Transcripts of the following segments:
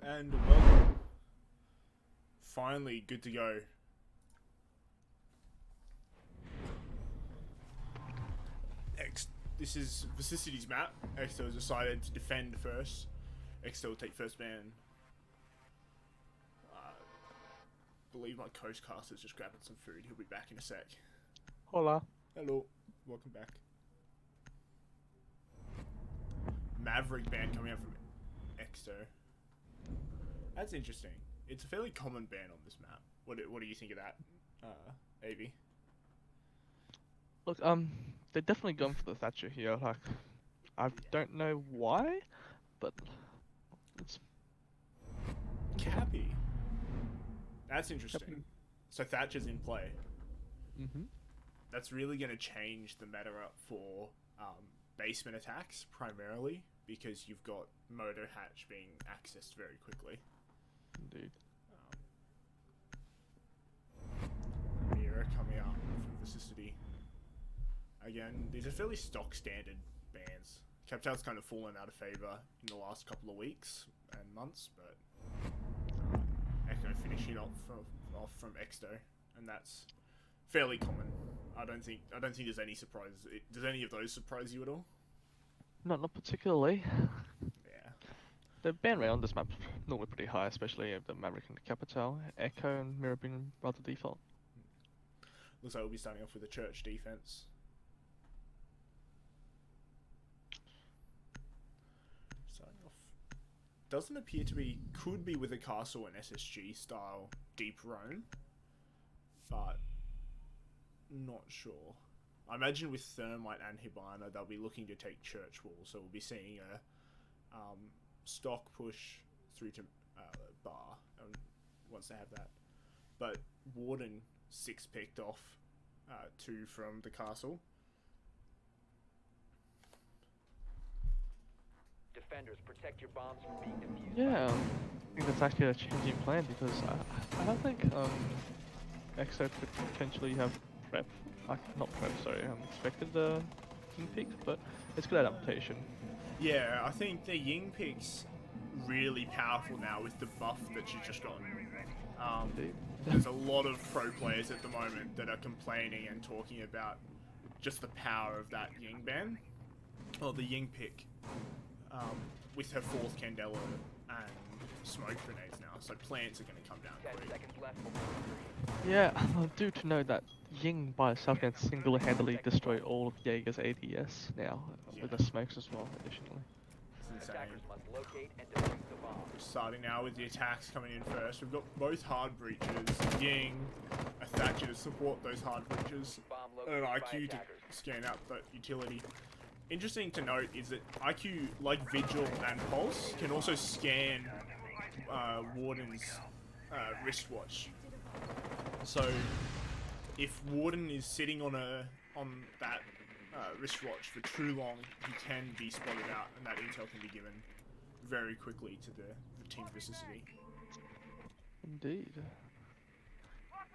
And welcome. Finally, good to go. This is Vicicity's map. Exsto has decided to defend first. Exsto will take first man. Believe my coastcaster's just grabbing some food. He'll be back in a sec. Hola. Hello. Welcome back. Maverick band coming out from Exsto. That's interesting. It's a fairly common band on this map. What do you think of that, Avi? Look, they're definitely going for the Thatcher here. Like, I don't know why, but it's Cappy. That's interesting. So Thatcher's in play. Mm-hmm. That's really going to change the meta up for basement attacks primarily, because you've got Moto Hatch being accessed very quickly. Indeed. Mira coming up from Vicity. Again, these are fairly stock standard bans. Captail's kind of fallen out of favour in the last couple of weeks and months, but Echo finishing off from Exsto, and that's fairly common. I don't think there's any surprises. Does any of those surprise you at all? Not particularly. Yeah. The ban rate on this map normally pretty high, especially if the Maverick and the Capital, Echo and Mira being rather default. Looks like we'll be starting off with a church defense. Starting off, doesn't appear to be. Could be with a castle and SSG style deep roam, but not sure. I imagine with Thermite and Hibana, they'll be looking to take church wall, so we'll be seeing a stock push through to bar once they have that. But Warden 6 picked off 2 from the castle. Defenders, protect your bombs from being defused. Yeah, I think that's actually a changing plan because I don't think Exo could potentially have prep. Not prep, sorry. Expected the King pick, but it's good adaptation. Yeah, I think the Ying pick's really powerful now with the buff that she's just gotten. There's a lot of pro players at the moment that are complaining and talking about just the power of that Ying ban, or the Ying pick, with her 4th Candela and smoke grenades now. So plants are going to come down 10 quick. seconds left. Yeah, due to know that Ying by itself can single-handedly destroy all of Jaeger's ADS now, with the smokes as well, additionally. It's insane. Attackers must locate and defuse the bomb. Starting now with the attacks coming in first. We've got both hard breaches, Ying, a Thatcher to support those hard breaches, Bomb and an located by IQ to attackers. scan out that utility. Interesting to note is that IQ, like Vigil and Pulse, can also scan Warden's wristwatch. So if Warden is sitting on that wristwatch for too long, he can be spotted out, and that intel can be given very quickly to the team Vicity. Indeed.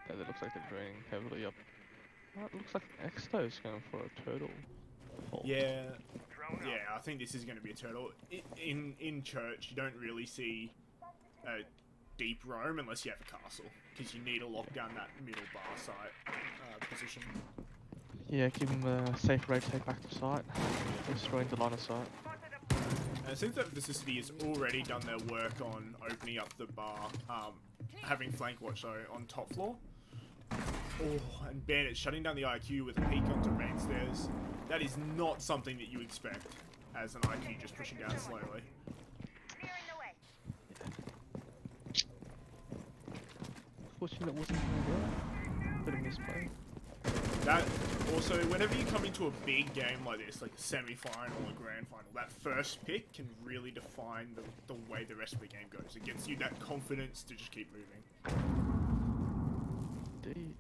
Yeah, it looks like they're draining heavily up. Well, it looks like Exto's going for a turtle. Default. Yeah, I think this is going to be a turtle. In church, you don't really see a deep roam unless you have a castle, because you need to lock down that middle bar site position. Yeah, give him a safe rotate back to site, destroying the line of sight. And it seems that Vicity has already done their work on opening up the bar, having flank watch though on top floor. Oh, and Bandit shutting down the IQ with a peek onto main stairs. That is not something that you expect as an IQ just pushing down slowly. Fortunately, it wasn't there. Bit of misplay. That also, whenever you come into a big game like this, like a semi-final or grand final, that first pick can really define the way the rest of the game goes. It gets you that confidence to just keep moving. Indeed.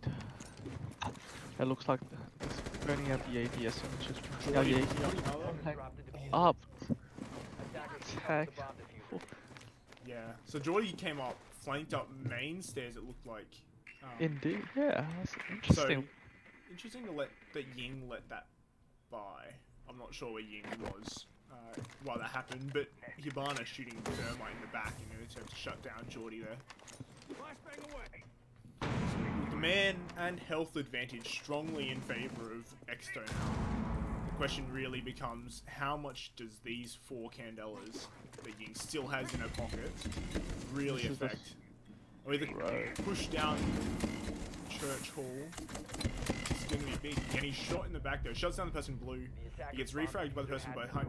It looks like it's burning out the ADS and just up. Attack. Yeah, so Geordie came up, flanked up main stairs, it looked like. Indeed, yeah, that's interesting. So, interesting to let Ying let that by. I'm not sure where Ying was while that happened, but Hibana shooting Thermite in the back in an attempt to shut down Geordie there. The man and health advantage strongly in favour of Exsto now. The question really becomes, how much does these 4 Candelas that Ying still has in her pocket really affect? Or either push down Church Hall. It's going to be big. And he's shot in the back though. Shuts down the person blue. He gets refragged by the person behind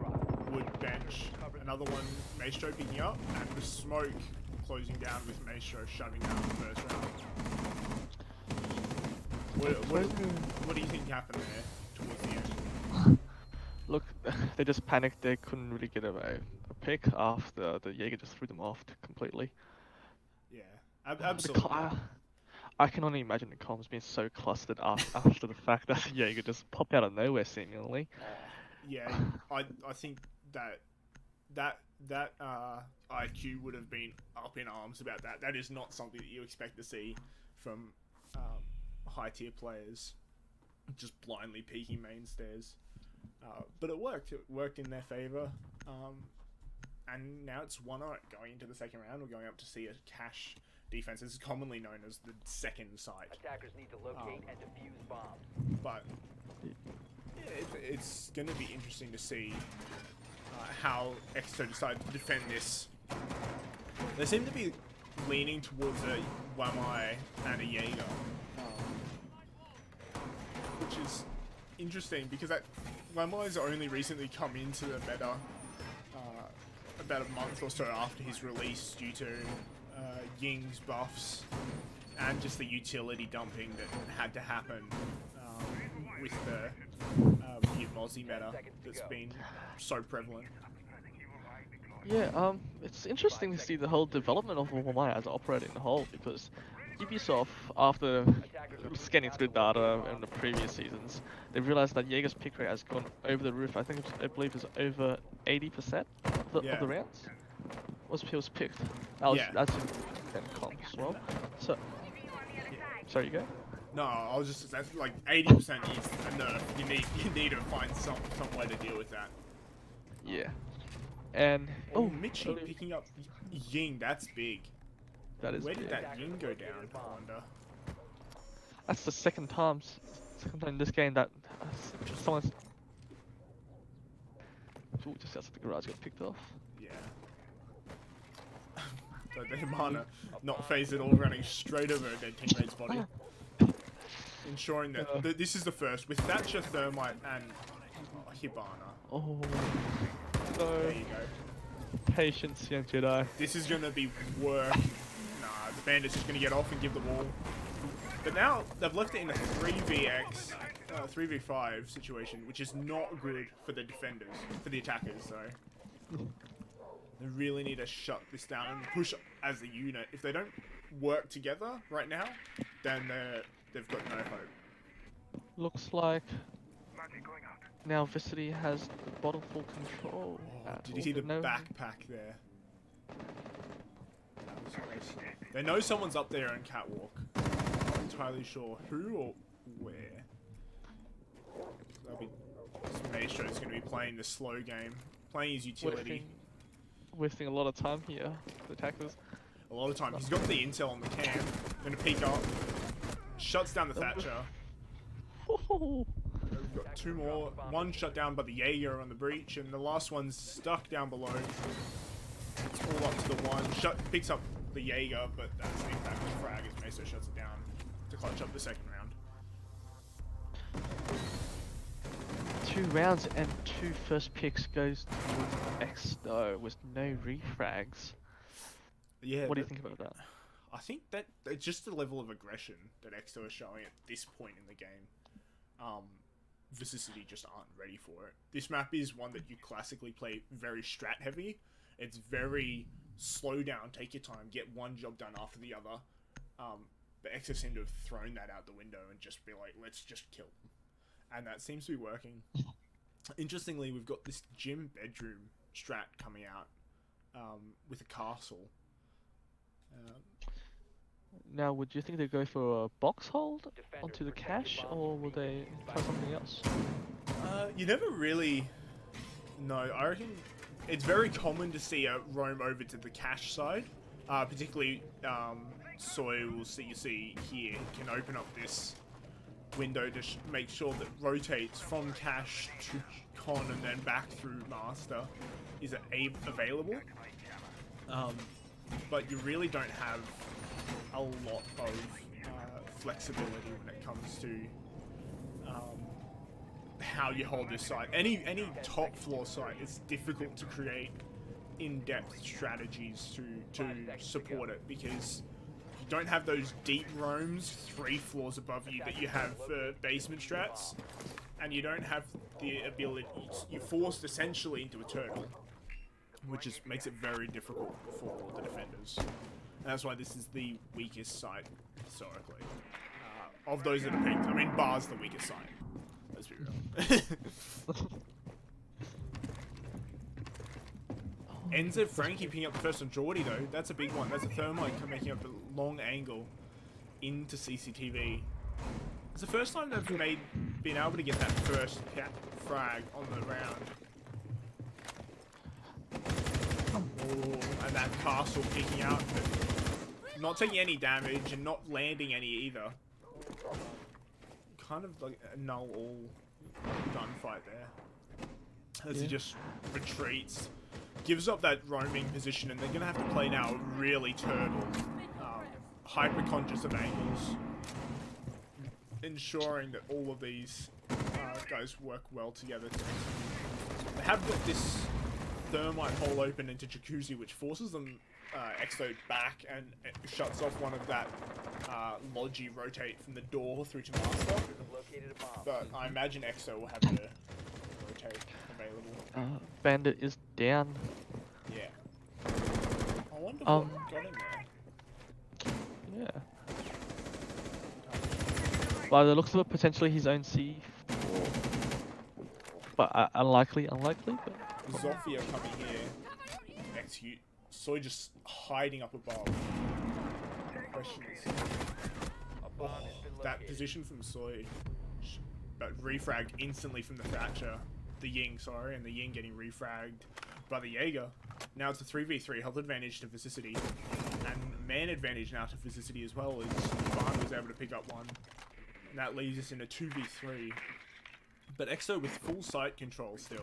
wood bench. Another one, Maestro picking up. And the smoke closing down with Maestro shutting down the first round. What do you think happened there towards the end? Look, they just panicked. They couldn't really get a pick after the Jaeger just threw them off completely. Yeah, absolutely. I can only imagine the comms being so clustered after the fact that Jaeger just popped out of nowhere seemingly. Yeah, I think that IQ would have been up in arms about that. That is not something that you expect to see from high tier players, just blindly peeking main stairs. But it worked. It worked in their favour. And now it's 1-0 going into the second round. We're going up to see a cash defense. This is commonly known as the second site. Attackers need to locate and defuse bombs. But yeah, it's going to be interesting to see how Exto decide to defend this. They seem to be leaning towards a Wamai and a Jaeger, which is interesting because that Wamai's only recently come into the meta about a month or so after his release due to Ying's buffs and just the utility dumping that had to happen with the weird Mozzie meta that's been so prevalent. Yeah, it's interesting to see the whole development of Wamai as operating the whole, because Ubisoft, after scanning through data in the previous seasons, they realized that Jaeger's pick rate has gone over the roof. I believe it's over 80% of the rounds was picked. That's in comp as well. So, sorry, you go. No, I was just that's like 80% is a nerf. You need to find some way to deal with that. Yeah, and Mitchie picking up Ying. That's big. That is. Where big. did that Ying go down? I wonder. That's the second time in this game that someone's just outside the garage got picked off. Yeah. So the Hibana not phased at all, running straight over their teammate's body. Ensuring that this is the first with Thatcher, Thermite, and Hibana. Oh, no. There you go. Patience, young Jedi. This is going to be work. Nah, the Bandit's just going to get off and give the wall. But now they've left it in a 3vx, 3v5 situation, which is not good for the defenders, for the attackers, sorry. They really need to shut this down and push as a unit. If they don't work together right now, then they've got no hope. Looks like now Vicity has the bottle full control. Did you see the backpack there? That was nice. They know someone's up there in Catwalk. Not entirely sure who or where. Maestro's going to be playing the slow game, playing his utility. Wasting a lot of time here, the attackers. A lot of time. He's got the intel on the cam. Going to peek up. Shuts down the Thatcher. We've got two more. One shut down by the Jaeger on the breach, and the last one's stuck down below. It's all up to the one. Picks up the Jaeger, but that's the impact of the frag as Meso shuts it down to clutch up the second round. 2 rounds and 2 first picks goes to Exsto with no refrags. Yeah. What do you think about that? I think that it's just the level of aggression that Exto is showing at this point in the game. Vicity just aren't ready for it. This map is one that you classically play very strat heavy. It's very slow down, take your time, get one job done after the other. But Exto seem to have thrown that out the window and just be like, let's just kill them. And that seems to be working. Interestingly, we've got this gym bedroom strat coming out with a castle. Now, would you think they go for a box hold onto the cache, or will they try something else? You never really No, I reckon it's very common to see a roam over to the cache side. Particularly, Soy will see here can open up this window to make sure that rotates from cache to con and then back through master is available. But you really don't have a lot of flexibility when it comes to how you hold this site. Any top floor site, it's difficult to create in-depth strategies to support it because you don't have those deep roams 3 floors above you that you have for basement strats, and you don't have the ability. You're forced essentially into a turtle, which makes it very difficult for the defenders. And that's why this is the weakest site historically. Of those that are picked, I mean, Bar's the weakest site. Let's be real. ANZ Frankie picking up the first on Geordie though. That's a big one. That's a thermite making up a long angle into CCTV. It's the first time they've been able to get that first frag on the round. Oh, and that castle peeking out, but not taking any damage and not landing any either. Kind of like a null all gunfight there. As he just retreats. Gives up that roaming position, and they're going to have to play now really turtle, hyper-conscious of angles, ensuring that all of these guys work well together. They have got this thermite hole open into Jacuzzi, which forces them Exto back, and it shuts off one of that Logi rotate from the door through to master. But I imagine Exto will have the rotate available. Bandit is down. Yeah. I wonder what got him there. Yeah. By the looks of it, potentially his own C4. But unlikely. But Zofia coming here. Execute. Soy just hiding up above. Question is, that position from Soy. But refragged instantly from the Thatcher. The Ying, sorry, and the Ying getting refragged by the Jaeger. Now it's a 3v3, health advantage to Vicity, and man advantage now to Vicity as well, as Barn was able to pick up one. And that leaves us in a 2v3. But Exo with full site control still.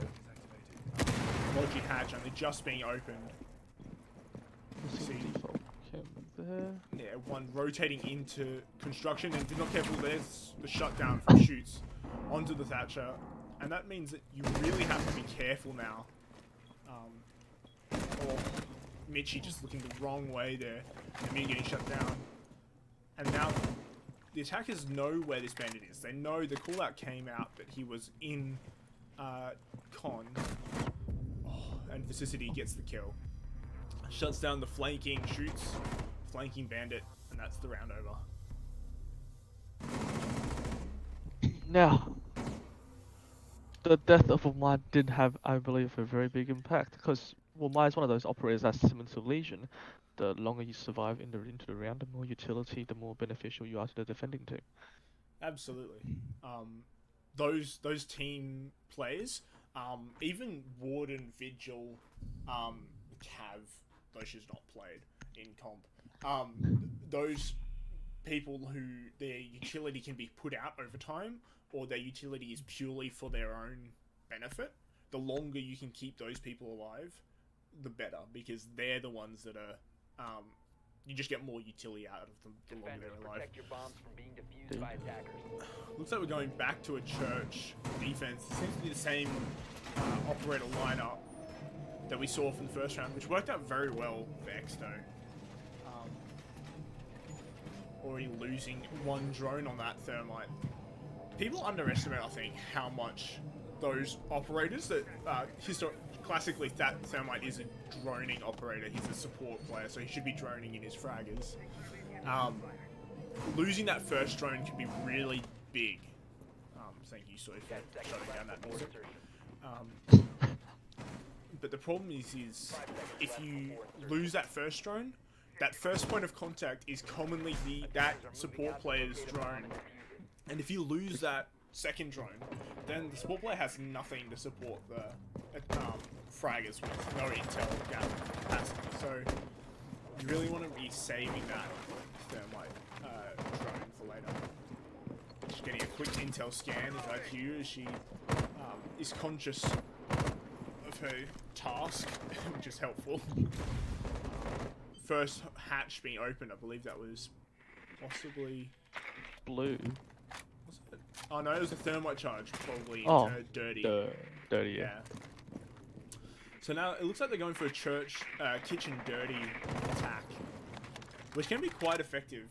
Logi hatch only just being opened. See, yeah, one rotating into construction, and if you're not careful, there's the shutdown from shoots onto the Thatcher. And that means that you really have to be careful now. Or Mitchie just looking the wrong way there, and me getting shut down. And now the attackers know where this bandit is. They know the callout came out that he was in con. Oh, and Vicity gets the kill. Shuts down the flanking shoots, flanking bandit, and that's the round over. Now, the death of Umai did have, I believe, a very big impact, because Umai is one of those operators that's similar to Legion. The longer you survive into the round, the more utility, the more beneficial you are to the defending team. Absolutely. Those team players, even Warden, Vigil, Cav, though she's not played in comp, those people who their utility can be put out over time, or their utility is purely for their own benefit, the longer you can keep those people alive, the better, because they're the ones that are, you just get more utility out of them the longer they're alive. Protect your bombs from being defused by attackers. Looks like we're going back to a church defense. It seems to be the same operator lineup that we saw from the first round, which worked out very well for Exto. Already losing one drone on that thermite. People underestimate, I think, how much those operators that classically that thermite is a droning operator. He's a support player, so he should be droning in his fraggers. Losing that first drone can be really big. Thank you, Soy, for shutting down that music. But the problem is if you lose that first drone, that first point of contact is commonly that support player's drone. And if you lose that second drone, then the support player has nothing to support fraggers with no intel gap capacity. So you really want to be saving that thermite drone for later. Just getting a quick intel scan of IQ as she is conscious of her task, which is helpful. First hatch being opened, I believe that was possibly Blue. was it? Oh no, it was a thermite charge, probably into dirty. Dirty, yeah. So now it looks like they're going for a church kitchen dirty attack, which can be quite effective.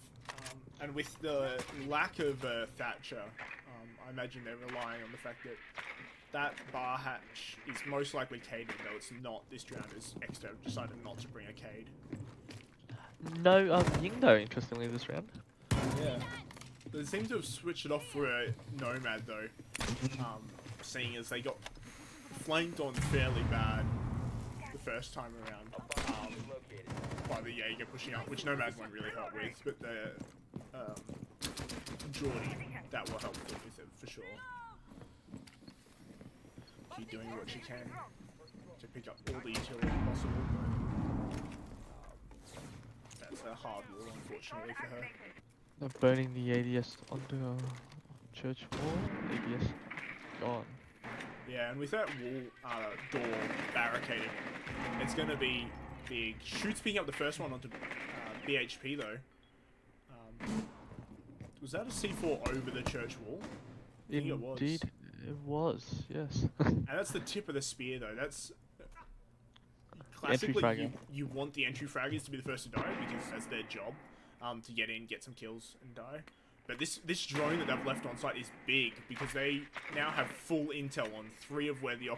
And with the lack of Thatcher, I imagine they're relying on the fact that that bar hatch is most likely caded, though it's not this round, as Exsto have decided not to bring a cade. No, Yingdo, interestingly, this round. Yeah. They seem to have switched it off for a Nomad, though, seeing as they got flanked on fairly bad the first time around by the Jaeger pushing up, which Nomad won't really help with, but the Geordie, that will help with it for sure. Keep doing what she can to pick up all the utility possible, but that's a hard wall, unfortunately, for her. They're burning the ADS onto a church wall. ADS gone. Yeah, and with that wall door barricaded, it's going to be big. Shoot's picking up the first one onto BHP though. Was that a C4 over the church wall? I think it was. Indeed, it was. Yes. And that's the tip of the spear though. That's classically you want the entry fraggers to be the first to die because that's their job, to get in, get some kills, and die. But this drone that they've left on site is big because they now have full intel on 3 of where the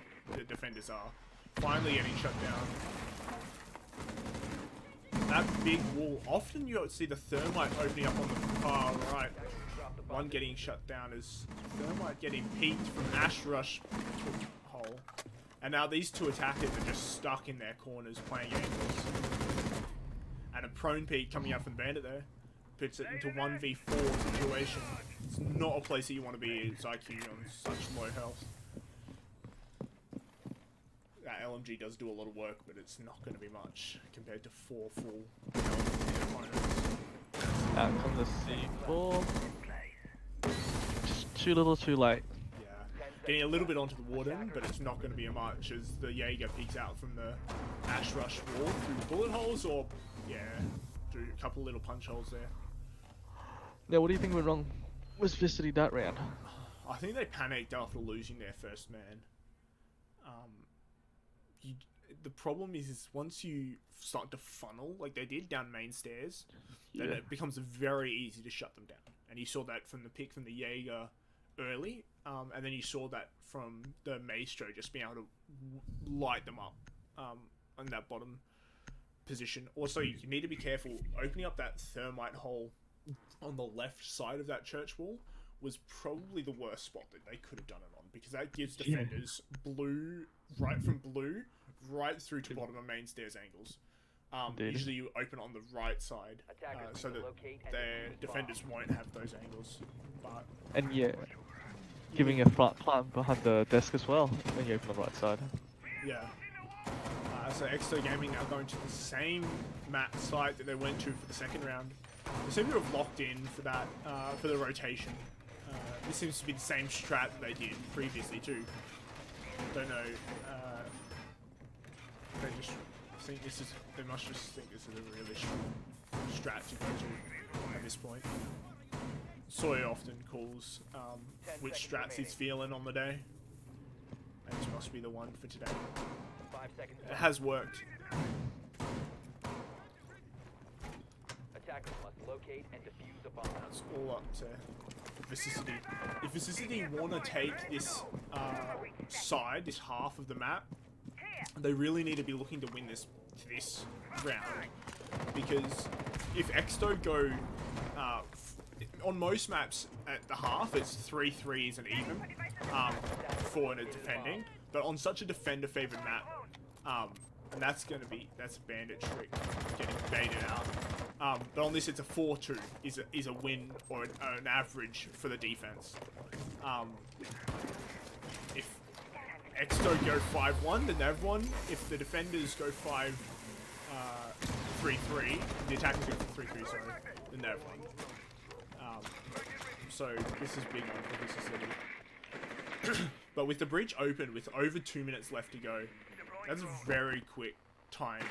defenders are. Finally getting shut down. That big wall, often you see the thermite opening up on the far right. One getting shut down as thermite getting peeked from Ash Rush to a hole. And now these 2 attackers are just stuck in their corners playing angles. And a prone peek coming out from the bandit there. Puts it into 1v4 situation. It's not a place that you want to be as IQ on such low health. That LMG does do a lot of work, but it's not going to be much compared to 4 full opponents. Out comes the C4. Just too little, too late. Yeah, getting a little bit onto the warden, but it's not going to be much as the Jaeger peeks out from the Ash Rush wall through bullet holes, or yeah, do a couple little punch holes there. Now, what do you think went wrong with Vicity that round? I think they panicked after losing their first man. The problem is once you start to funnel, like they did down main stairs, then it becomes very easy to shut them down. And you saw that from the pick from the Jaeger early, and then you saw that from the Maestro just being able to light them up on that bottom position. Also, you need to be careful. Opening up that thermite hole on the left side of that church wall was probably the worst spot that they could have done it on, because that gives defenders blue, right from blue, right through to bottom of main stairs angles. Usually you open on the right side, so that their defenders won't have those angles. But and yeah, giving a flat plant behind the desk as well when you open the right side. Yeah. So Exto Gaming now going to the same map site that they went to for the second round. They seem to have locked in for that, for the rotation. This seems to be the same strat that they did previously too. Don't know. They just think this is. They must just think this is a really strong strat to go to at this point. Sawyer often calls which strats he's feeling on the day. And this must be the one for today. 5 seconds. It has worked. Attackers must locate and defuse a bomb. It's all up to Vicity. If Vicity want to take this side, this half of the map, they really need to be looking to win this round. Because if Exto go on most maps at the half, it's 3-3s and even for a defending. But on such a defender-favored map, and that's a bandit trick, getting baited out. But on this, it's a 4-2 is a win or an average for the defense. If Exsto go 5-1, the Nav one. If the defenders go 3-3, the attackers go 3-3, sorry, the Nav one. So this is big one for Vicity. But with the breach open, with over 2 minutes left to go, that's a very quick time.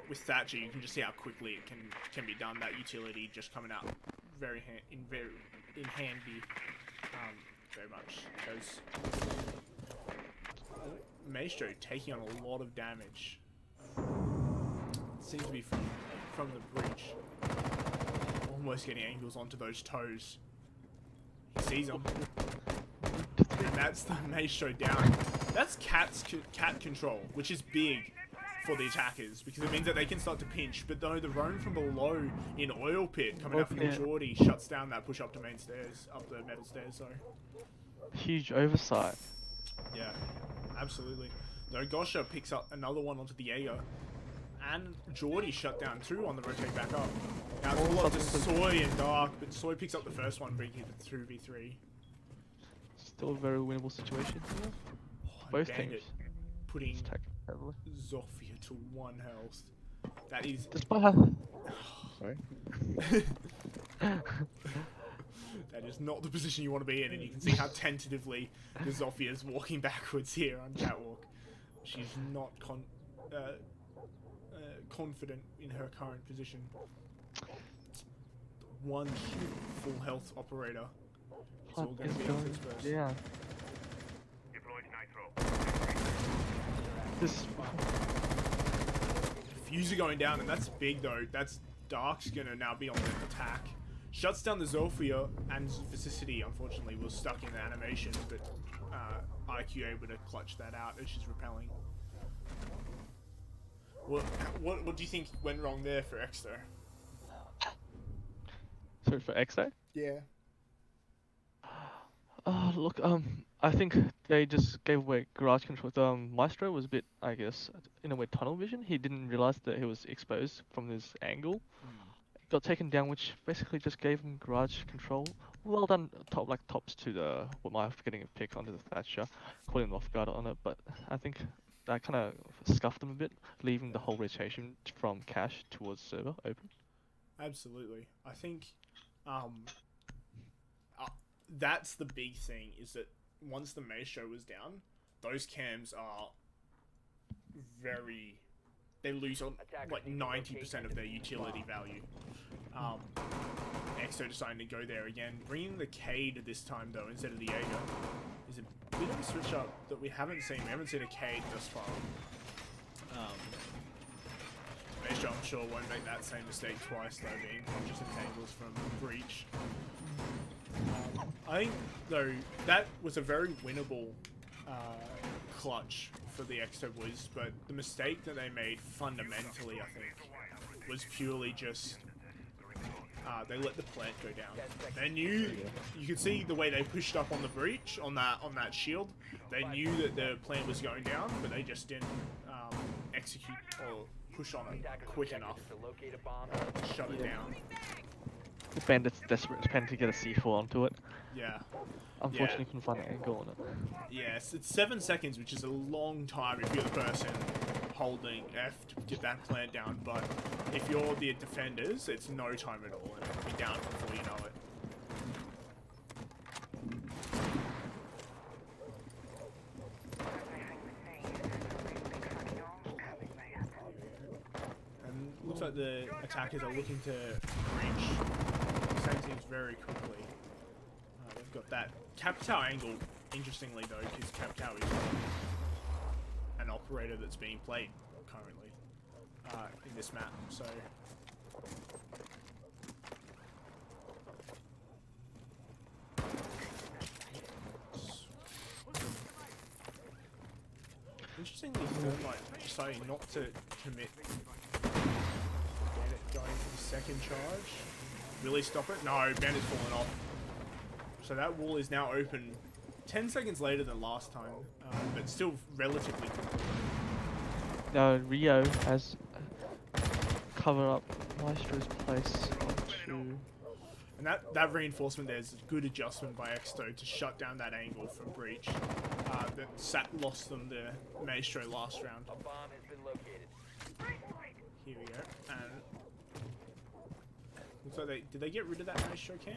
With Thatcher, you can just see how quickly it can be done. That utility just coming out very handy, very much. Because Maestro taking on a lot of damage. Seems to be from the breach. Almost getting angles onto those toes. He sees them. And that's the Maestro down. That's cat control, which is big for the attackers, because it means that they can start to pinch. But though the roam from below in Oil Pit coming out from the Geordie shuts down that push up to main stairs, up the metal stairs, sorry. Huge oversight. Yeah, absolutely. Though Gosha picks up another one onto the Jaeger. And Geordie shut down too on the rotate back up. Now it's all up to Soy and Dark, but Soy picks up the first one, bringing it to 2v3. Still a very winnable situation here. Oh, Both Bandit teams putting heavily. Zofia to 1 health. That is... Despite how... Sorry. That is not the position you want to be in, and you can see how tentatively the Zofia is walking backwards here on Catwalk. She's not confident in her current position. One full health operator. It's all going to be up his first. Yeah. This Fuser going down, and that's big though. That's Dark's going to now be on the attack. Shuts down the Zofia, and Vicity unfortunately was stuck in the animation, but IQ able to clutch that out as she's repelling. What do you think went wrong there for Exto? sorry for Exto. Yeah. Look, I think they just gave away garage control. The Maestro was a bit, I guess, in a way tunnel vision. He didn't realize that he was exposed from this angle. Got taken down, which basically just gave him garage control. Well done, tops to the getting a pick onto the Thatcher, caught him off guard on it. But I think that kind of scuffed them a bit, leaving the whole rotation from cache towards server open. Absolutely. I think that's the big thing, is that once the Maestro was down, those cams are very... They lose on like 90% of their utility value. Exto deciding to go there again. Bringing the Cade this time though instead of the Jaeger is a bit of a switch up that we haven't seen. We haven't seen a Cade thus far. Maestro, I'm sure, won't make that same mistake twice though, being conscious of angles from Breach. I think though that was a very winnable clutch for the Exto boys, but the mistake that they made fundamentally, I think, was purely just they let the plant go down. They knew, you could see the way they pushed up on the breach on that shield. They knew that the plant was going down, but they just didn't execute or push on it quick enough to shut it down. The Bandit's desperate to get a C4 onto it. Yeah. Unfortunately, couldn't find an angle on it. Yes, it's 7 seconds, which is a long time if you're the person holding F to get that plant down, but if you're the defenders, it's no time at all, and it'll be down before you know it. And looks like the attackers are looking to breach the same teams very quickly. They've got that Capitao angle, interestingly though, because Capitao is an operator that's being played currently in this map, so... Interestingly, Thermite deciding not to commit. Bandit going for the second charge. Really stop it? No, Bandit's fallen off. So that wall is now open 10 seconds later than last time, but still relatively quickly. Now Rio has covered up Maestro's place onto... And And that reinforcement there is a good adjustment by Exsto to shut down that angle for breach. That lost them the Maestro last round. A bomb has been located. Here we go. And looks like did they get rid of that Maestro cam?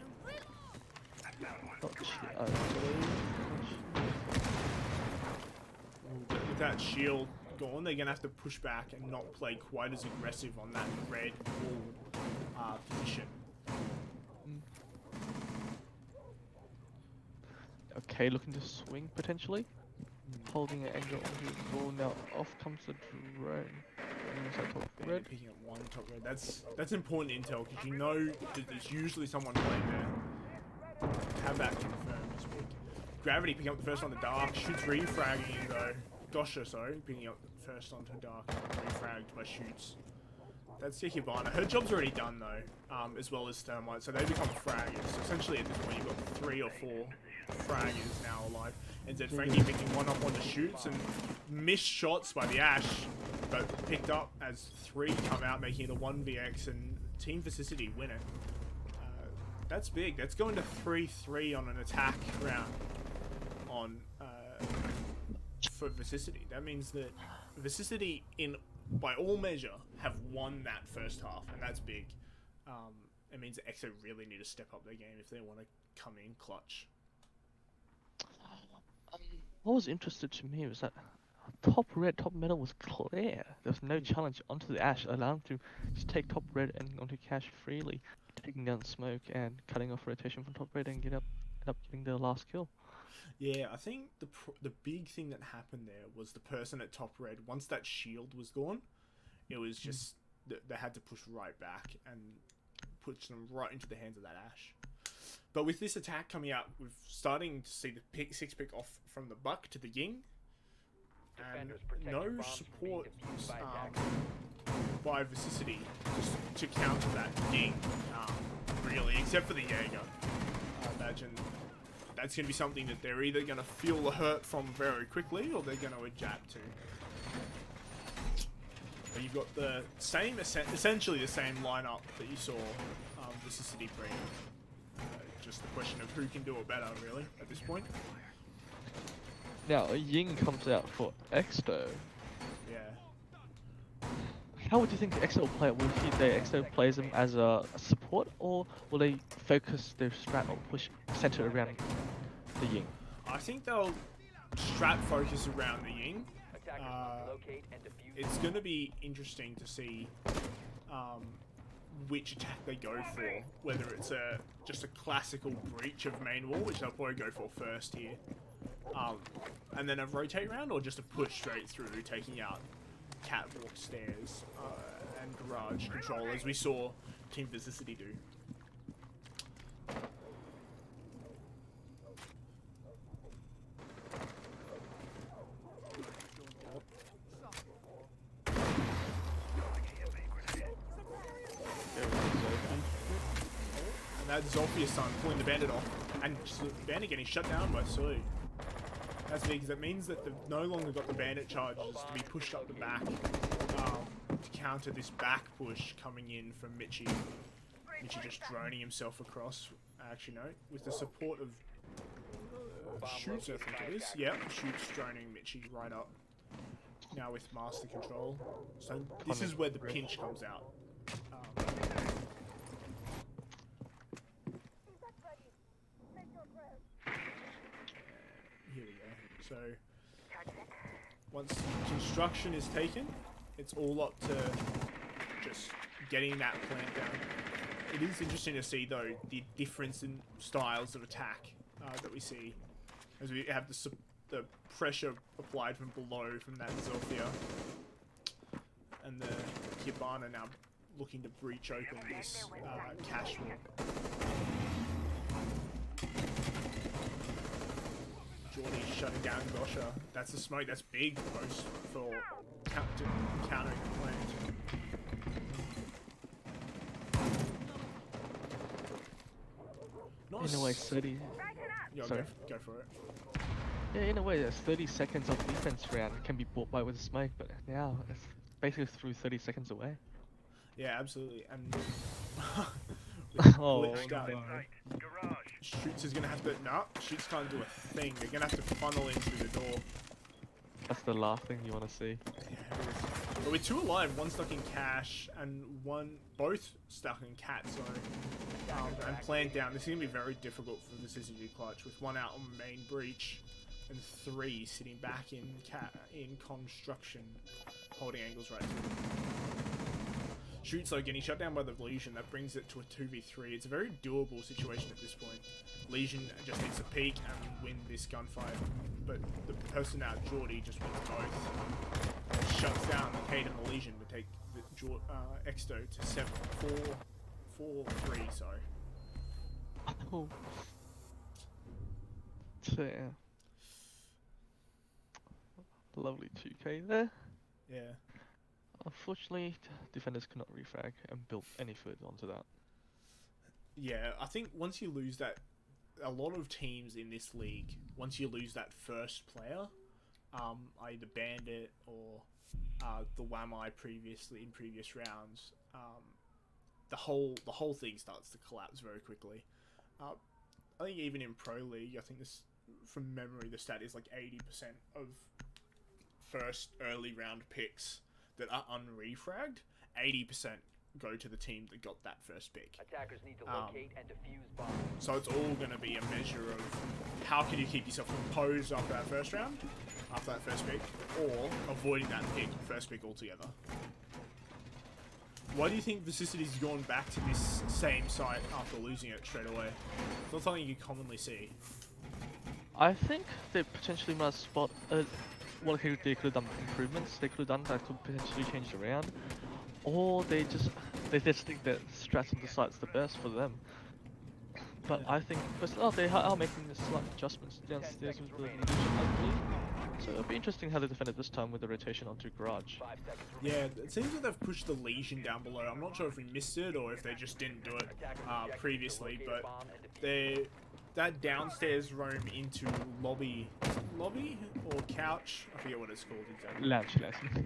Not sure. With that shield gone, they're gonna have to push back and not play quite as aggressive on that red wall position. Okay, looking to swing potentially. Holding an angle onto the ball. Now off comes the drone. Red. Picking up one top red. That's important intel because you know that there's usually someone playing there. Have that confirmed this week. Gravity picking up the first on the dark. Shoots refragging though. Gosha, sorry, picking up the first onto dark. Refragged by shoots. That's the Hibana. Her job's already done though, as well as Thermite, so they become fraggers. So essentially at this point you've got 3 or 4 fraggers now alive. NZ Frankie picking one up on the shoots and missed shots by the Ash, but picked up as 3 come out, making it a 1vx and Team Vicity win it. That's big. That's going to 3-3 on an attack round on for Vicity. That means that Vicity, by all measure, have won that first half, and that's big. It means that Exo really need to step up their game if they want to come in clutch. What was interesting to me was that top red, top metal was clear. There was no challenge onto the Ash, allowing to just take top red and onto cash freely, taking down smoke and cutting off rotation from top red and end up getting the last kill. Yeah, I think the big thing that happened there was the person at top red, once that shield was gone, it was just, they had to push right back and push them right into the hands of that Ash. But with this attack coming out, we're starting to see the 6 pick off from the Buck to the Ying. And no support by Vicity just to counter that Ying, really, except for the Jaeger. I imagine that's going to be something that they're either going to feel the hurt from very quickly or they're going to adapt to. But you've got the same, essentially the same lineup that you saw Vicity bring. Just the question of who can do it better, really, at this point. Now, a Ying comes out for Exsto. Yeah. How would you think the Exsto will play it? Will the Exsto plays them as a support, or will they focus their strat or push center around the Ying? I think they'll strat focus around the Ying. It's going to be interesting to see which attack they go for. Whether it's just a classical breach of main wall, which they'll probably go for first here. And then a rotate round, or just a push straight through, taking out catwalk stairs and garage control, as we saw Team Vicity do. And that's Zolfia's son pulling the bandit off, and just the bandit getting shut down by Sui. That's big, because it means that they've no longer got the bandit charges to be pushed up the back to counter this back push coming in from Mitchie. Mitchie just droning himself across. Actually, no, with the support of Shoots, I think it is. Yep, Shoots droning Mitchie right up. Now with master control. So this is where the pinch comes out. Here we go. So once construction is taken, it's all up to just getting that plant down. It is interesting to see though the difference in styles of attack that we see as we have the pressure applied from below from that Zolfia, and the Hibana now looking to breach open this cash wall. Jordy shutting down Gosha. That's the smoke. That's big post for countering the plant. In a way, 30. Yo, Sorry. go for it. Yeah, in a way, there's 30 seconds of defense round can be bought by with a smoke, but now it's basically through 30 seconds away. Yeah, absolutely. And Oh glitched out. no. Shoots is gonna have to. Nah, Shoots can't do a thing. They're gonna have to funnel in through the door. That's the last thing you want to see. Yeah, it is. But with 2 alive, 1 stuck in cash and both stuck in cat. So and planned down. This is gonna be very difficult for the Vicity clutch with 1 out on main breach and 3 sitting back in construction, holding angles right. Shoots though getting shut down by the Legion. That brings it to a 2v3. It's a very doable situation at this point. Legion just needs to peek and win this gunfight, but the person out, Geordie, just wins both. Shuts down Kate and the Legion to take the Exsto to 4-3. Sorry. Oh. So yeah. Lovely 2k there. Yeah. Unfortunately, defenders cannot refrag and build any foot onto that. Yeah, I think once you lose that, a lot of teams in this league, once you lose that first player, either Bandit or the Wamai in previous rounds, the whole thing starts to collapse very quickly. I think even in Pro League, I think this, from memory, the stat is like 80% of first early round picks that are unrefragged, 80% go to the team that got that first pick. Attackers need to locate and defuse bombs. So it's all going to be a measure of how can you keep yourself composed after that first round, after that first pick, or avoiding that first pick altogether. Why do you think Vicicity's gone back to this same site after losing it straight away? It's not something you commonly see. I think they potentially might spot what they could have done improvements. They could have done that could potentially change around, or they just think that strats on the site's the best for them. But I think they are making slight adjustments downstairs with the Legion, I believe. So it'll be interesting how they defend it this time with the rotation onto Garage. 5 seconds Yeah, it seems like they've pushed the Legion down below. I'm not sure if we missed it or if they just didn't do it previously, but that downstairs roam into lobby or couch, I forget what it's called exactly. Lounge.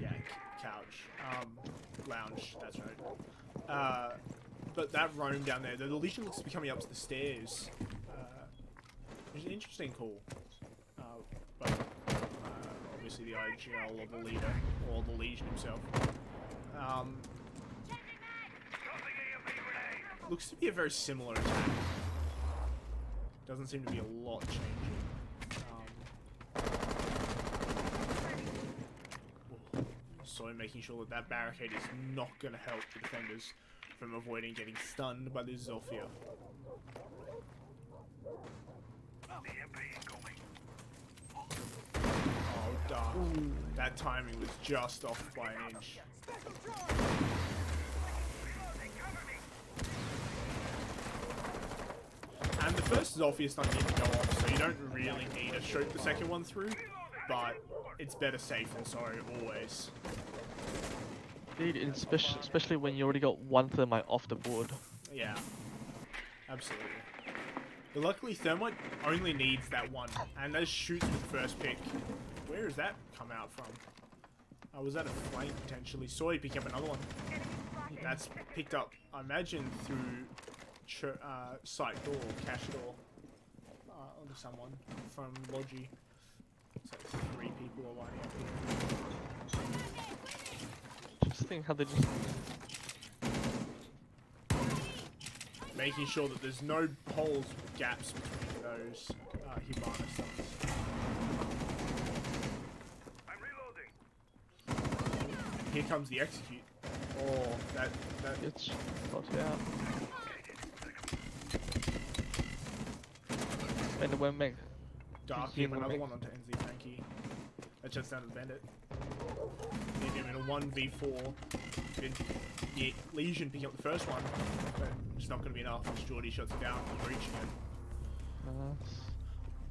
Yeah, couch, lounge, that's right. But that roam down there, the Legion looks to be coming up to the stairs, which is an interesting call. But obviously the IGL or the leader, or the Legion himself. Looks to be a very similar attack. Doesn't seem to be a lot changing. So making sure that barricade is not going to help the defenders from avoiding getting stunned by this Zofia. Oh, dark. That timing was just off by an inch. And the first Zolfius doesn't need to go off, so you don't really need to shoot the second one through, but it's better safe than sorry always. Indeed, especially when you already got one thermite off the board. Yeah, absolutely. But luckily Thermite only needs that one, and those shoots with the first pick. Where does that come out from? Was that a flank potentially? Soy picking up another one. That's picked up, I imagine, through site door, cash door, onto someone from Logi. So 3 people are lining up here. Interesting how they just making sure that there's no holes, gaps between those Hibana stuff. I'm reloading. Here comes the execute. Oh, that it's spotted out. And the one make Dark him, another one onto NZ Tanky. That shuts down the bandit. Need him in a 1v4. Yeah, Legion picking up the first one, but it's not going to be enough as Geordie shuts it down and breaching it.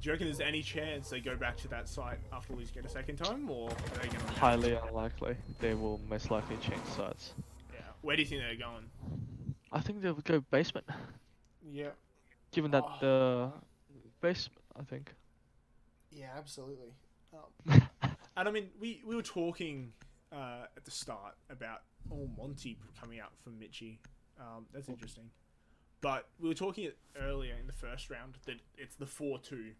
Do you reckon there's any chance they go back to that site after losing it a second time, or are they going to... Highly unlikely. They will most likely change sites. Yeah. Where do you think they're going? I think they would go basement. Yeah. Given that the basement, I think. Yeah, absolutely. And I mean, we were talking at the start about Monty coming out from Mitchie. That's interesting. But we were talking earlier in the first round that it's the 4-2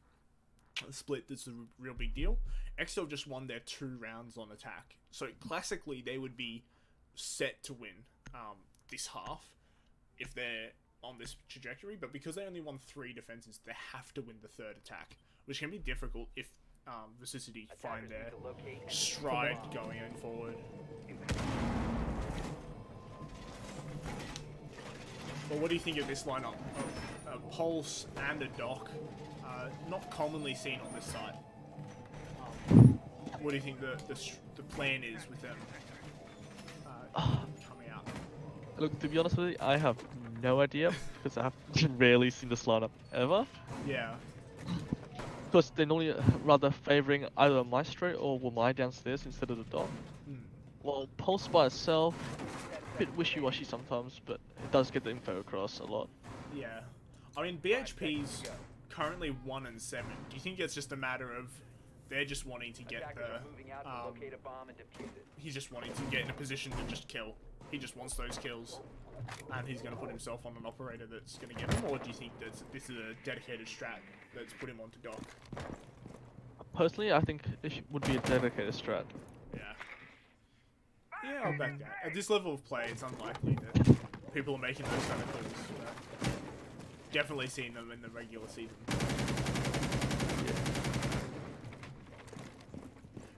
split that's the real big deal. Exto just won their 2 rounds on attack. So classically, they would be set to win this half if they're on this trajectory. But because they only won 3 defenses, they have to win the 3rd attack, which can be difficult if Vicity find their stride going forward. Well, what do you think of this lineup? A Pulse and a Doc, not commonly seen on this side. What do you think the plan is with them coming out? Look, to be honest with you, I have no idea because I have rarely seen this lineup ever. Yeah. Because they're normally rather favouring either a Maestro or Wamai downstairs instead of the Doc. Well, Pulse by itself, a bit wishy-washy sometimes, but it does get the info across a lot. Yeah. I mean, BHP's currently 1-7. Do you think it's just a matter of they're just wanting to get the... he's just wanting to get in a position to just kill. He just wants those kills. And he's going to put himself on an operator that's going to get him? Or do you think that this is a dedicated strat that's put him onto Doc? Personally, I think it would be a dedicated strat. Yeah. Yeah, I'll back that. At this level of play, it's unlikely that people are making those kind of calls. But definitely seen them in the regular season. Yeah.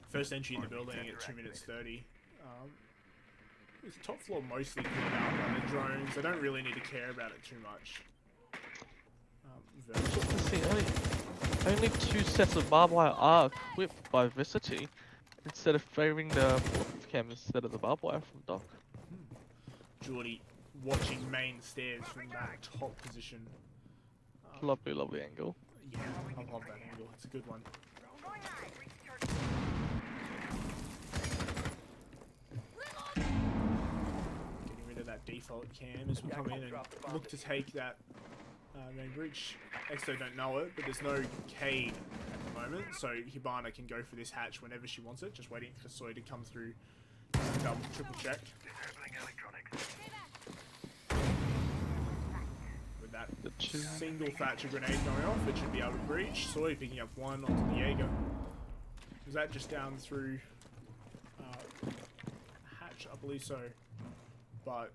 First entry in the building at 2 minutes 30. It's top floor mostly cleared out by the drones. They don't really need to care about it too much. Let's see, only 2 sets of barbed wire are equipped by Vicity instead of favouring the cam instead of the barbed wire from Doc. Geordie watching main stairs from that top position. Lovely, lovely angle. Yeah, I love that angle. It's a good one. Getting rid of that default cam as we come in and look to take that main bridge. Exto don't know it, but there's no Cade at the moment, so Hibana can go for this hatch whenever she wants it, just waiting for Soy to come through double, triple check. With that single Thatcher grenade going off, it should be able to breach. Soy picking up 1 onto the Jaeger. Was that just down through hatch? I believe so. But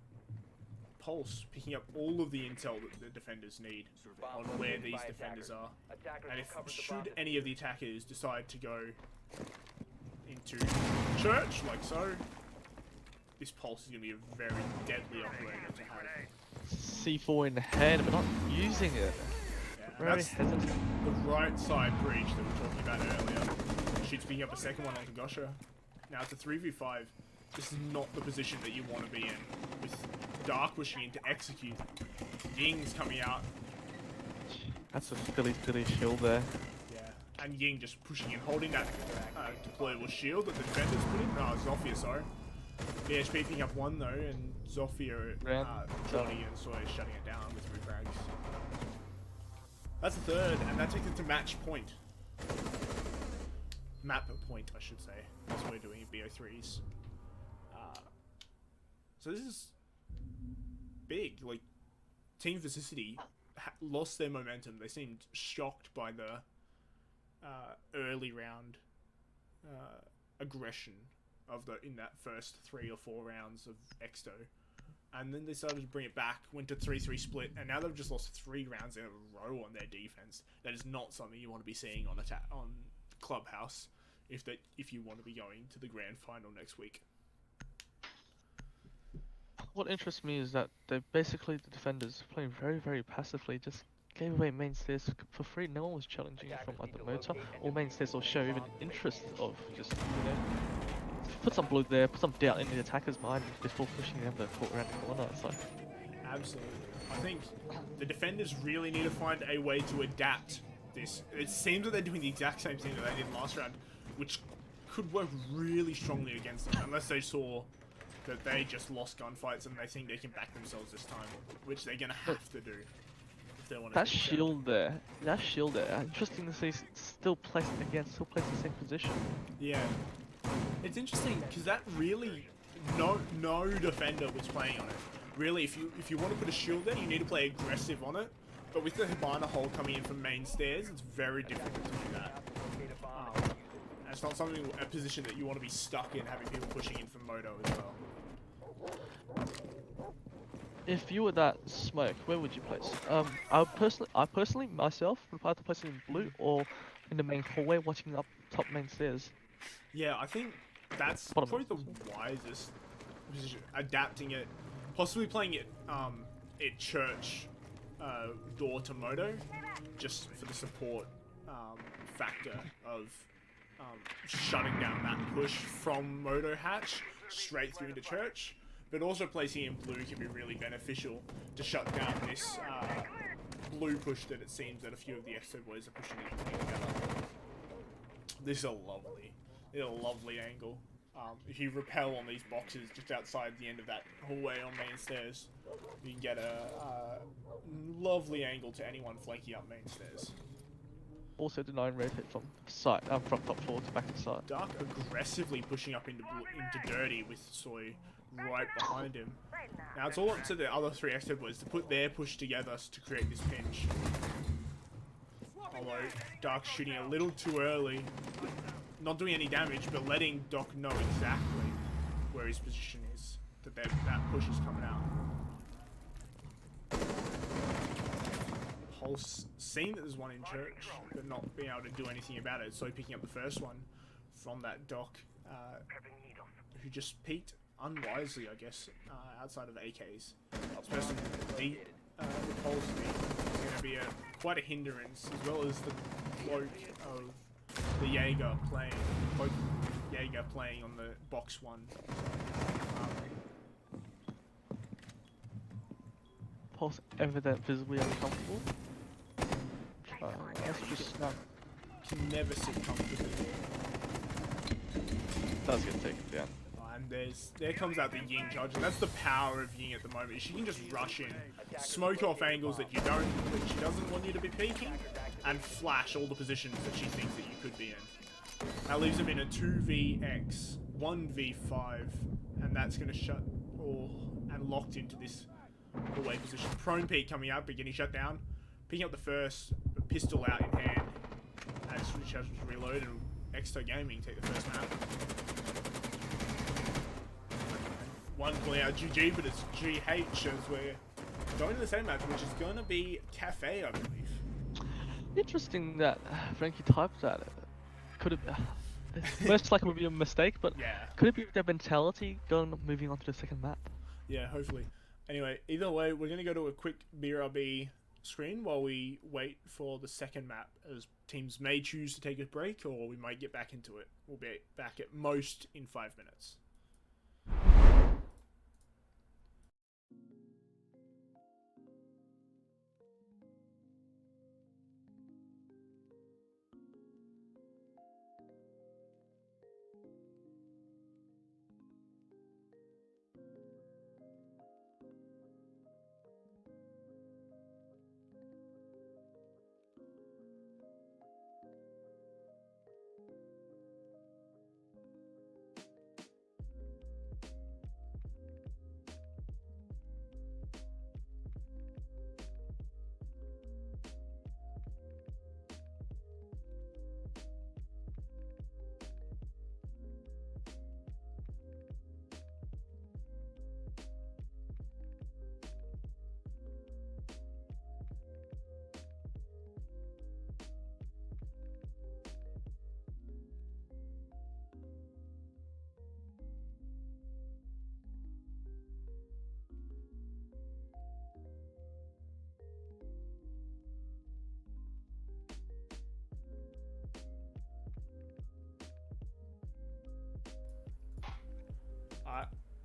Pulse picking up all of the intel that the defenders need on where these defenders are. And if should any of the attackers decide to go into church, like so, this Pulse is going to be a very deadly operator to have. C4 in hand, but not using it. Yeah, Very that's hesitant. the right side breach that we were talking about earlier. She's picking up a second one onto Gosha. Now it's a 3v5. This is not the position that you want to be in. With Dark pushing in to execute. Ying's coming out. That's a silly shield there. Yeah. And Ying just pushing in, holding that deployable shield that the defenders put in. No, Zofia, sorry. BHP picking up 1 though, and Zofia, Johnny and Soy shutting it down with 3 frags. That's the 3rd, and that takes it to match point. Map point, I should say, as we're doing in BO3s. So this is big. Like, Team Vicity lost their momentum. They seemed shocked by the early round aggression of in that first 3 or 4 rounds of Exto, and then they started to bring it back. Went to 3-3 split, and now they've just lost 3 rounds in a row on their defense. That is not something you want to be seeing on Clubhouse if you want to be going to the grand final next week. What interests me is that they basically, the defenders, playing very, very passively, just gave away main stairs for free. No one was challenging from either motor or main stairs or show even interest of just, put some blue there, put some doubt in the attacker's mind before pushing them to put around the corner. So. Absolutely. I think the defenders really need to find a way to adapt this. It seems that they're doing the exact same thing that they did last round, which could work really strongly against them, unless they saw that they just lost gunfights and they think they can back themselves this time, which they're going to have to do if they want to. That shield there, interesting to see still placed the same position. Yeah. It's interesting, because that really, no defender was playing on it. really, if you want to put a shield there, you need to play aggressive on it. But with the Hibana hole coming in from main stairs, it's very difficult to do that. And it's not a position that you want to be stuck in, having people pushing in from Moto as well. If you were that smoke, where would you place? I personally myself would either place it in blue or in the main hallway, watching up top main stairs. Yeah, I think that's Bottom probably the also. wisest position. Adapting it, possibly playing it at church door to Moto, just for the support factor of shutting down that push from Moto hatch straight through to church. But also placing in blue can be really beneficial to shut down this blue push that it seems that a few of the Exto boys are pushing in together. This is a lovely angle. If you rappel on these boxes just outside the end of that hallway on main stairs, you can get a lovely angle to anyone flanking up main stairs. Also denying rotate from side, from top floor to back to side. Dark aggressively pushing up into Dirty with Soy right behind him. Now it's all up to the other three Exto boys to put their push together to create this pinch. Although Dark's shooting a little too early, not doing any damage, but letting Doc know exactly where his position is, that that push is coming out. Pulse seeing that there's one in church, but not being able to do anything about it, so picking up the first one from that Doc, who just peeked unwisely, I guess, outside of AKs. This person deep repulsively is going to be quite a hindrance, as well as the cloak of the Jaeger playing, on the box one. Pulse evident visibly uncomfortable. That's just snap. Can never sit comfortably. Does get taken down. And there comes out the Ying charge, and that's the power of Ying at the moment. She can just rush in, smoke off angles that she doesn't want you to be peeking, and flash all the positions that she thinks that you could be in. That leaves them in a 2vx, 1v5, and that's going to shut and locked into this away position. Prone peek coming out, but getting shut down. Picking up the first, pistol out in hand, as Switch has to reload, and Exto Gaming take the first map. One calling out GG, but it's GH as we're going to the same map, which is going to be Cafe, I believe. Interesting that Frankie typed that. Could have most likely would be a mistake, but Yeah. could it be their mentality moving on to the second map? Yeah, hopefully. Anyway, either way, we're going to go to a quick BRB screen while we wait for the second map, as teams may choose to take a break, or we might get back into it. We'll be back at most in 5 minutes.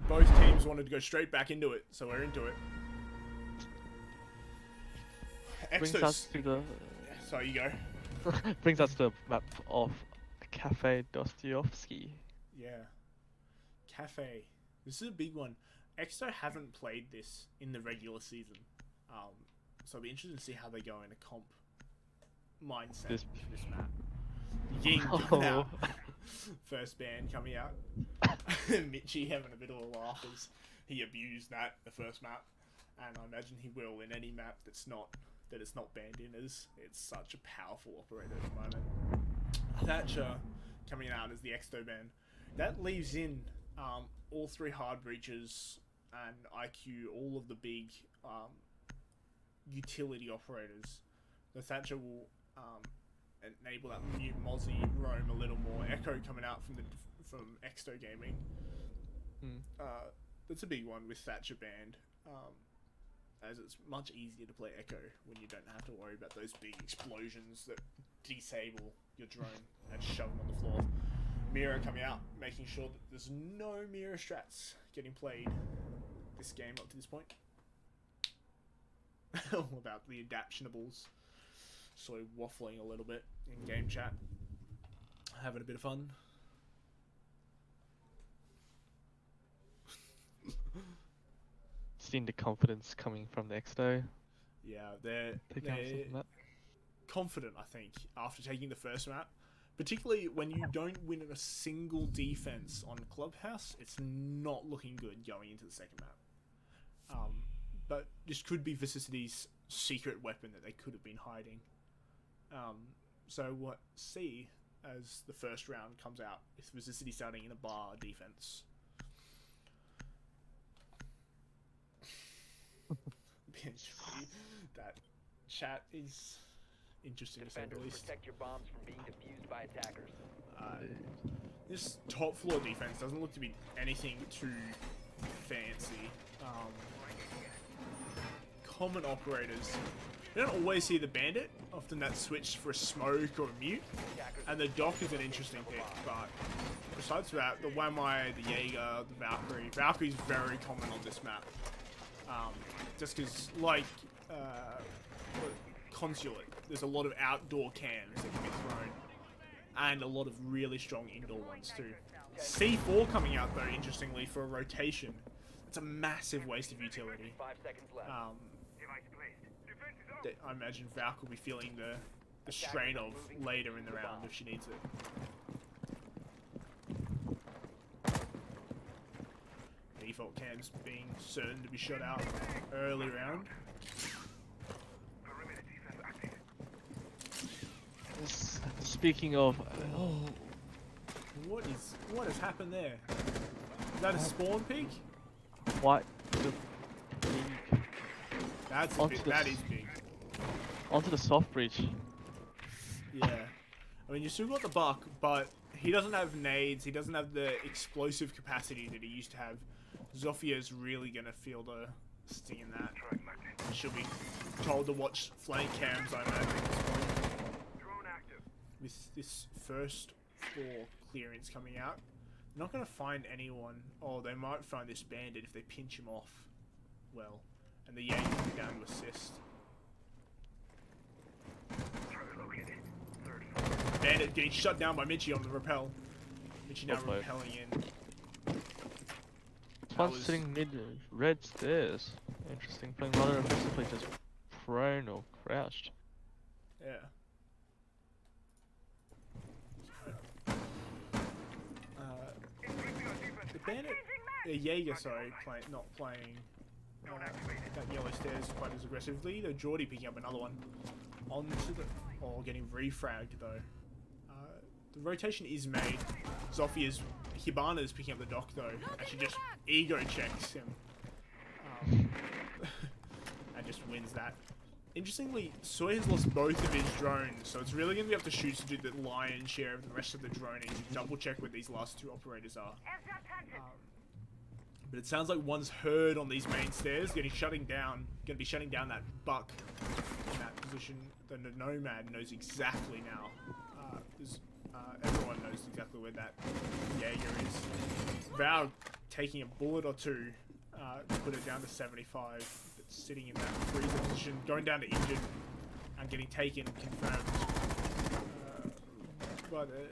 Both teams wanted to go straight back into it, so we're into it. Brings us to the So you go. brings us to the map of Cafe Dostoevsky. Yeah. Cafe. This is a big one. Exto haven't played this in the regular season. So I'll be interested to see how they go in a comp mindset This- for this map. Ying coming out. First band coming out. Mitchie having a bit of a laugh as he abused that the first map, and I imagine he will in any map that's not it's not banned in, as it's such a powerful operator at the moment. Thatcher coming out as the Exto ban. That leaves in all 3 hard breaches and IQ, all of the big utility operators. The Thatcher will enable that mute Mozzie roam a little more. Echo coming out from Exto Gaming. That's a big one with Thatcher banned, as it's much easier to play Echo when you don't have to worry about those big explosions that disable your drone and shove them on the floor. Mira coming out, making sure that there's no Mira strats getting played this game up to this point. All about the adaptionables. So waffling a little bit in game chat, having a bit of fun. Seeing the confidence coming from the Exto. Yeah, they're confident, I think, after taking the first map. Particularly when you don't win a single defense on Clubhouse, it's not looking good going into the second map. But this could be Vicicity's secret weapon that they could have been hiding. So what see as the first round comes out is Vicity starting in a bar defense. That chat is interesting to say the least. Protect your bombs from being defused by attackers. This top floor defense doesn't look to be anything too fancy. Common operators, you don't always see the bandit. Often that's switched for a smoke or a mute, and the doc is an interesting pick. But besides that, the Wamai, the Jaeger, the Valkyrie. Valkyrie's very common on this map. Just because, like Consulate, there's a lot of outdoor cams that can be thrown, and a lot of really strong indoor ones too. C4 coming out though, interestingly, for a rotation. It's a massive waste of utility. 5 seconds left. That I imagine Valk will be feeling the strain of later in the round if she needs it. Default cams being certain to be shut out early round. Speaking of, What has happened there? Is that a spawn peak? what the peak That's Onto big, the that is big. onto the soft breach. Yeah. I mean, you still got the buck, but he doesn't have nades. He doesn't have the explosive capacity that he used to have. Zofia's really going to feel the sting in that. She'll be told to watch flank cams, I imagine, at this point. With this first floor clearance coming out, they're not going to find anyone. Oh, they might find this bandit if they pinch him off well. And the Yang will be down to assist. Bandit getting shut down by Mitchie on the rappel. Mitchie now Well rappelling in. One's sitting mid red stairs. Interesting. Playing rather aggressively, just prone or crouched. Yeah. The bandit, Jaeger, sorry, not playing that yellow stairs quite as aggressively. Though Geordie picking up another one onto the, getting refragged though. The rotation is made. Zofia's Hibana's picking up the dock though, and she just ego checks him, and just wins that. Interestingly, Soy has lost both of his drones, so it's really going to be up to Shoots to do the lion's share of the rest of the droning to double check what these last 2 operators are. But it sounds like one's heard on these main stairs, going to be shutting down that buck in that position. The Nomad knows exactly now. Everyone knows exactly where that Jaeger is. Val taking a bullet or two to put it down to 75. Sitting in that freezer position, going down to injured, and getting taken, confirmed by the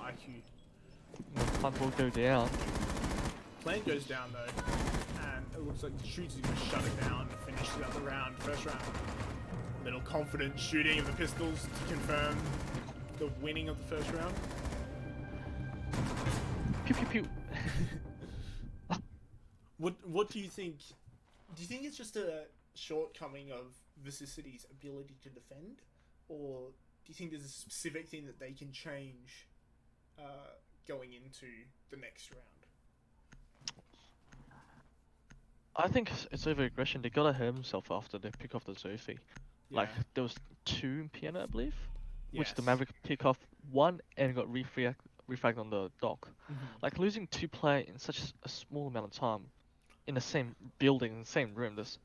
IQ. Plant will go down. Plant goes down though, and it looks like Shoots is going to shut it down and finish out the round, first round. Little confident shooting of the pistols to confirm the winning of the first round. Pew pew pew. What do you think? Do you think it's just a shortcoming of Vicicity's ability to defend, or do you think there's a specific thing that they can change going into the next round? I think it's over aggression. They gotta hurt himself after they pick off the Zophie. Like there was 2 in piano, I believe, which the Yes. Maverick pick off 1 and got refragged on the dock. Like losing 2 players in such a small amount of time, in the same building, in the same room. This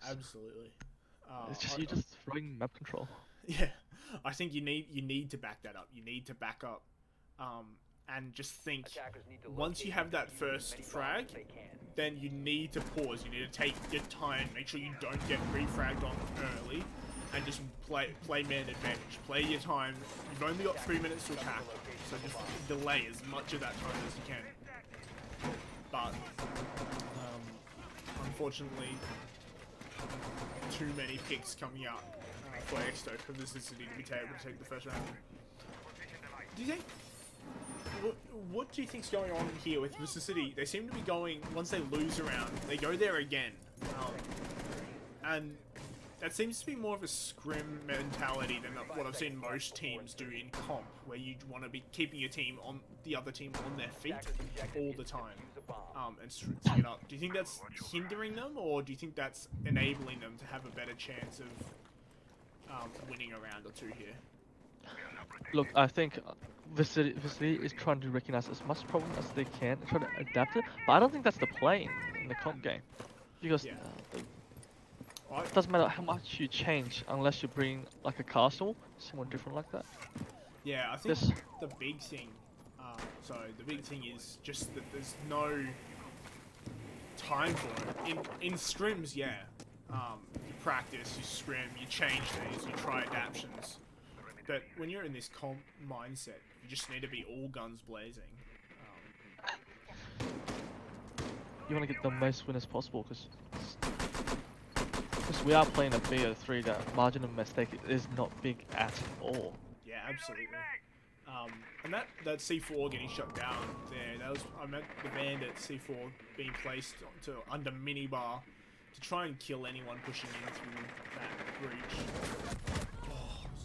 Absolutely. it's just you're just throwing map control. Yeah, I think you need to back that up. You need to back up, and just think. Attackers need to Once you locate have and that defuse first as many bombs frag, as they can. then you need to pause. You need to take your time. Make sure you don't get refragged on early, and just play man advantage. Play your time. You've only got 3 minutes to attack, so just delay as much of that time as you can. But unfortunately, too many picks coming out for Exsto for this Vicity to be able to take the first round. Do you think? What do you think's going on here with Vicity? They seem to be going, once they lose a round, they go there again. And that seems to be more of a scrim mentality than what I've seen most teams do in comp, where you want to be keeping your team on the other team on their feet all the time, and switching it up. Do you think that's hindering them, or do you think that's enabling them to have a better chance of winning a round or two here? Look, I think Vicity is trying to recognize as much problem as they can and try to adapt it, but I don't think that's the play in the comp game. Because Yeah. it doesn't matter how much you change unless you bring like a castle, someone different like that. Yeah, I think This- the big thing, the big thing is just that there's no time for it. In scrims, yeah, you practice, you scrim, you change things, you try adaptions. But when you're in this comp mindset, you just need to be all guns blazing. You want to get the most win as possible because we are playing a BO3 that margin of mistake is not big at all. Yeah, absolutely. And that C4 getting shut down there, I meant the bandit C4 being placed under minibar to try and kill anyone pushing in through that breach.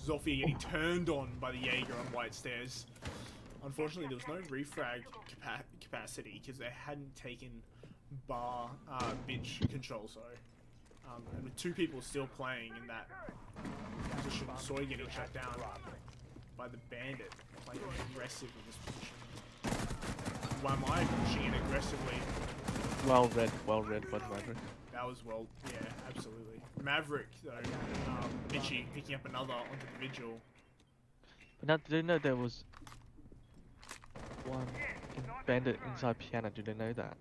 Zophia getting turned on by the Jaeger on white stairs. Unfortunately, there was no refrag capacity because they hadn't taken bar bitch control, and with 2 people still playing in that position, Soy getting shut down by the bandit, playing aggressive in this position. Why am I pushing in aggressively? Well read by the Maverick. That was yeah, absolutely. Maverick though, Mitchie picking up another onto the vigil. But now, did they know there was one bandit inside piano? Do they know that?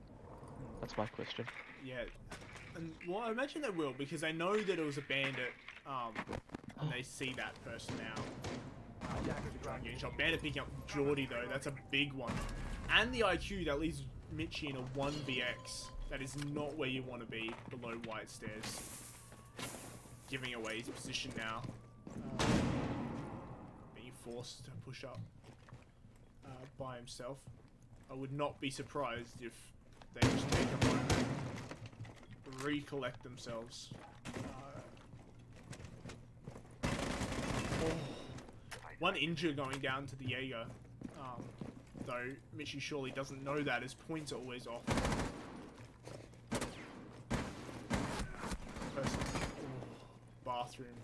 That's my question. Yeah, and well, I imagine they will because they know that it was a bandit, and they see that person now. Trying getting shot. Bandit picking up Geordie though, that's a big one, and the IQ that leaves Mitchie in a 1vx. That is not where you want to be below white stairs. Giving away his position now, being forced to push up by himself. I would not be surprised if they just take a moment, recollect themselves. One injure going down to the Jaeger, though Mitchie surely doesn't know that, his points are always off. Bathroom.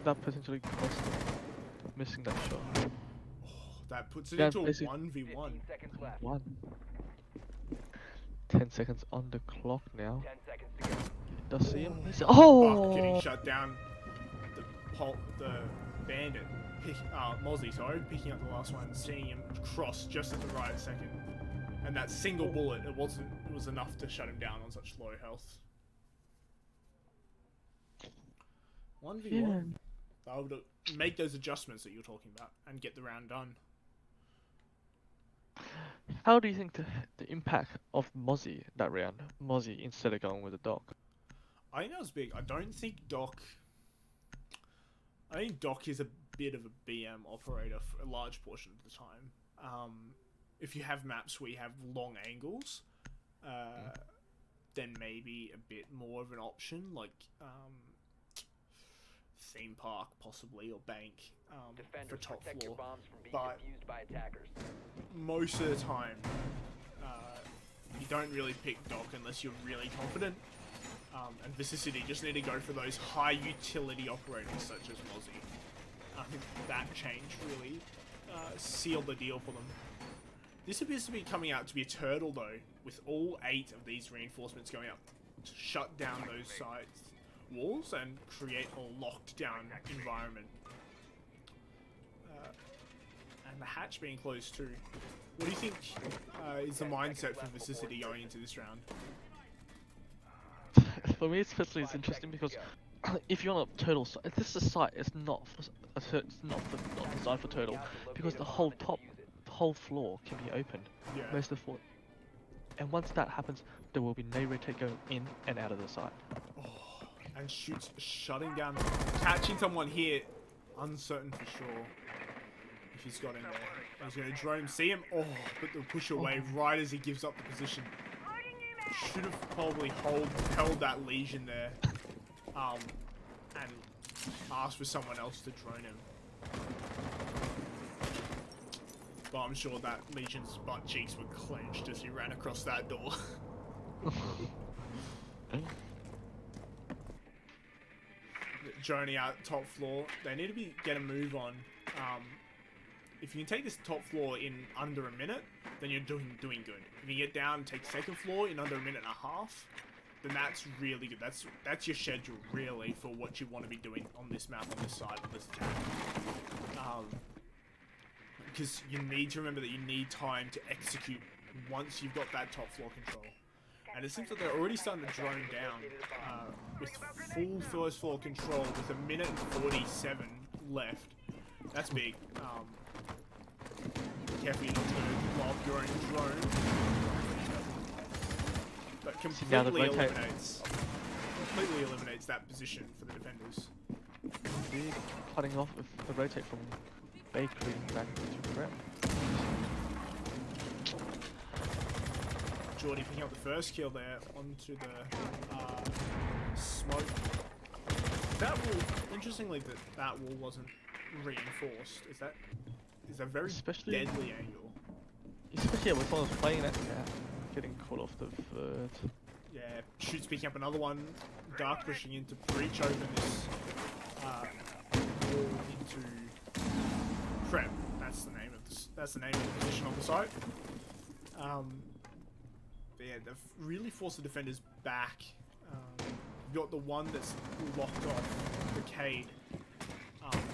That potentially cost them missing that shot. That puts it Yeah, into a basically- 1v1. 15 seconds left. 10 seconds on the clock now. 10 seconds to go. Does see him? Buck getting Oh! shut down. The bandit, Mozzie, sorry, picking up the last one, seeing him cross just at the right second, and that single bullet, it was enough to shut him down on such low health. 1v1. I would make those adjustments that you're talking about and get the round done. How do you think the impact of Mozzie that round? Mozzie instead of going with the Doc. I think that was big. I think Doc is a bit of a BM operator for a large portion of the time. if you have maps where you have long angles, then maybe a bit more of an option, like theme park possibly, or bank for Defenders, top protect your floor. bombs from being But defused by attackers. most of the time, you don't really pick dock unless you're really confident. And Vicity just need to go for those high utility operators such as Mozzie. I think that change really sealed the deal for them. This appears to be coming out to be a turtle though, with all 8 of these reinforcements going up to shut down those sides walls and create a locked down environment. And the hatch being closed too. What do you think is the mindset for Vicity going into this round? For me, especially, it's interesting because if you're on a turtle site, this is a site. It's not not designed for turtle because the whole floor can be open. Yeah. Most of the floor. And once that happens, there will be no rotate going in and out of the site. Oh, and shoots shutting down, catching someone here. Uncertain for sure if he's got in there. He's going to drone, see him. Oh, but they'll push away right as he gives up the position. Should have probably held that lesion there, and asked for someone else to drone him. But I'm sure that legion's butt cheeks were clenched as he ran across that door. Journey out top floor. They need to get a move on. If you can take this top floor in under a minute, then you're doing good. If you get down and take second floor in under a minute and a half, then that's really good. That's your schedule really for what you want to be doing on this map, on this side of this attack. Because you need to remember that you need time to execute once you've got that top floor control. And it seems like they're already starting to drone down with full first floor control with 1 minute and 47 left. That's big. Careful not to blow up your own drone. But completely eliminates that position for the defenders. Big cutting off with the rotate from Bakery back to Prep. Jordy picking up the first kill there onto the smoke. That wall, interestingly, that wall wasn't reinforced. Is a very deadly angle. Especially when someone's playing it, getting caught off the third. Yeah, Shoot's picking up another one. Dark pushing in to breach open this wall into Prep. That's the name of this. That's the name of the position on the site. But yeah, they've really forced the defenders back. You've got the one that's locked off, the Cade.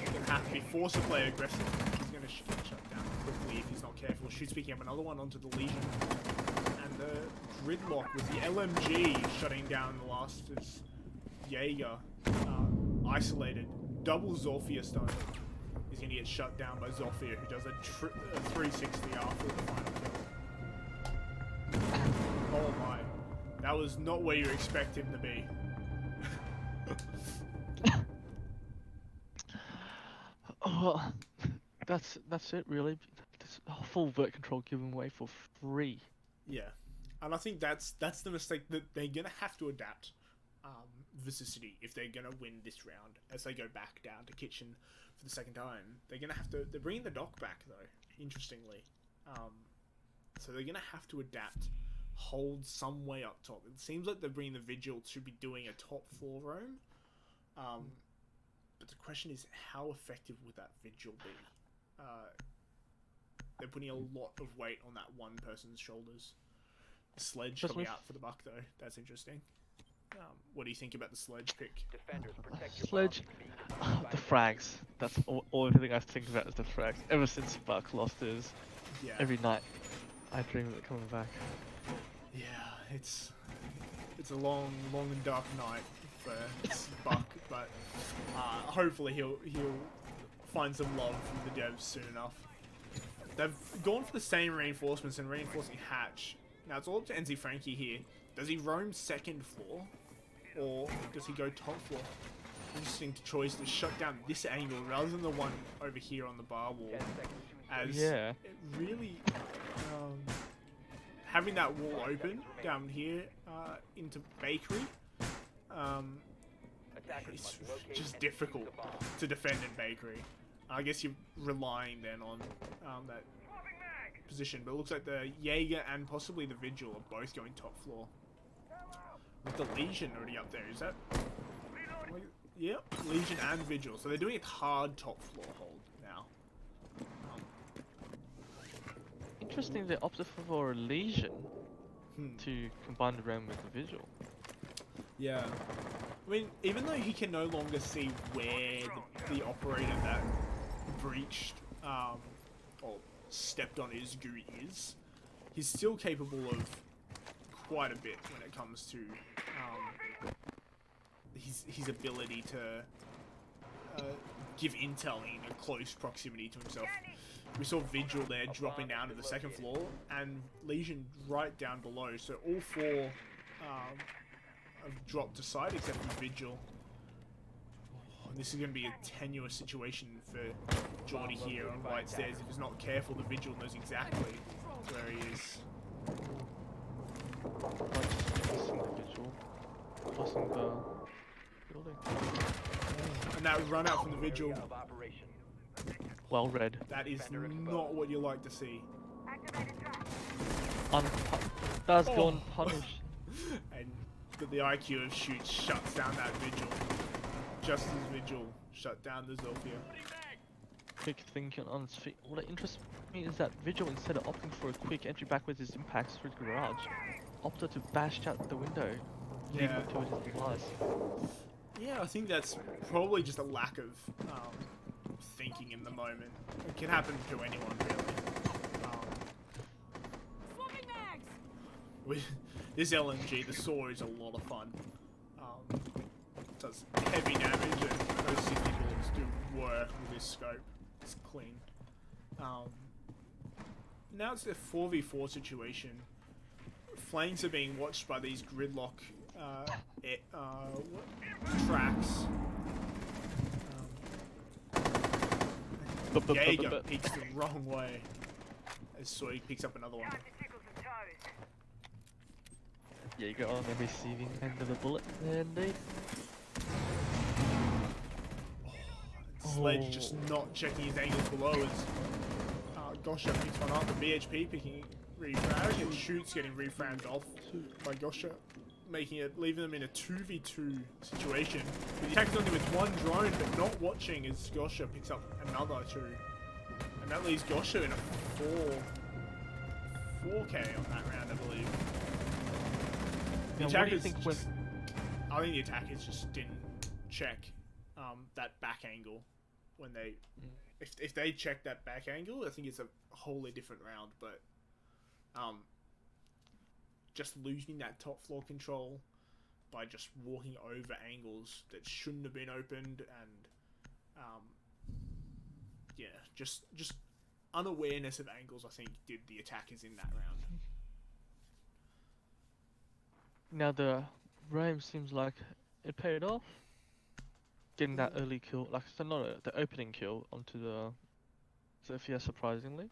Gonna have to be forced to play aggressive. He's gonna get shut down quickly if he's not careful. Shoot's picking up another one onto the Legion. And the gridlock with the LMG shutting down the last is Jaeger. Isolated. Double Zolfia stone. He's gonna get shut down by Zolfia, who does a 360 after the final kill. Oh my. That was not where you expect him to be. Oh, that's it really. This full vert control given away for free. Yeah, and I think that's the mistake that they're gonna have to adapt. Vicity, if they're gonna win this round, as they go back down to kitchen for the second time, they're gonna have to. They're bringing the dock back though. Interestingly, so they're gonna have to adapt. Hold some way up top. It seems like they're bringing the vigil to be doing a top floor roam. But the question is, how effective would that vigil be? They're putting a lot of weight on that one person's shoulders. The sledge coming out for the buck, though. That's interesting. What do you think about the sledge pick? Defenders, protect your Sledge, bombs from being defused by the frags. That's everything I think about is the frags. Ever since Buck lost his, Yeah. every night I dream of it coming back. Yeah, it's a long and dark night for Buck, but hopefully he'll find some love from the devs soon enough. They've gone for the same reinforcements and reinforcing hatch. Now it's all up to NZ Frankie here. Does he roam second floor, or does he go top floor? Interesting choice to shut down this angle rather than the one over here on the bar wall. 10 seconds to As Yeah. it really having that wall open down here into bakery, Attackers it's must locate just and difficult defuse the bomb. to defend in bakery. I guess you're relying then on that position, but it looks like the Jaeger and possibly the Vigil are both going top floor. With the Legion already up there, is that? Yep, Legion and Vigil. So they're doing a hard top floor hold now. Interesting, they opted for a Legion Hmm. to combine the RAM with the Vigil. Yeah. I mean, even though he can no longer see where the operator that breached or stepped on his goo is, he's still capable of quite a bit when it comes to his ability to give intel in a close proximity to himself. We saw Vigil there dropping down to the second floor, and Legion right down below. So all four have dropped to side except for Vigil. Oh, this is going to be a tenuous situation for Geordie here on right stairs. If he's not careful, the Vigil knows exactly where he is. Like just the Vigil, tossing the building. And that run out from the Vigil, Area of operation. Well read. that is not what you like to see. That's Oh. gone punished. And but the IQ of Shoot shuts down that Vigil. Just as Vigil shut down the Zolfia. Quick thinking on its feet. What interests me is that Vigil, instead of opting for a quick entry back with his impacts through the garage, opted to bash out the window, leading Yeah. up to his demise. Yeah, I think that's probably just a lack of thinking in the moment. It can happen to anyone, really. With this LMG, the saw is a lot of fun. Does heavy damage, and those 60 bullets do work with this scope. It's clean. Now it's a 4v4 situation. Flanks are being watched by these gridlock tracks. Jaeger peeks the wrong way as Soy picks up another one. Jaeger on the receiving end of the bullet, indeed. Sledge just not checking his angles below as Gosha picks one up. The BHP picking refrag and Shoots getting refragged off by Gosha, making it, leaving them in a 2v2 situation. The attack is only with one drone, but not watching as Gosha picks up another two. And that leaves Gosha in a 4K on that round, I believe. The Now, what do you attackers think just, I think the attackers just didn't check that back angle when they... If they check that back angle, I think it's a wholly different round, but just losing that top floor control by just walking over angles that shouldn't have been opened, and yeah, just unawareness of angles, I think, did the attackers in that round. Now the Ram seems like it paid off. Getting that early kill, like so not the opening kill onto the Sophia, surprisingly.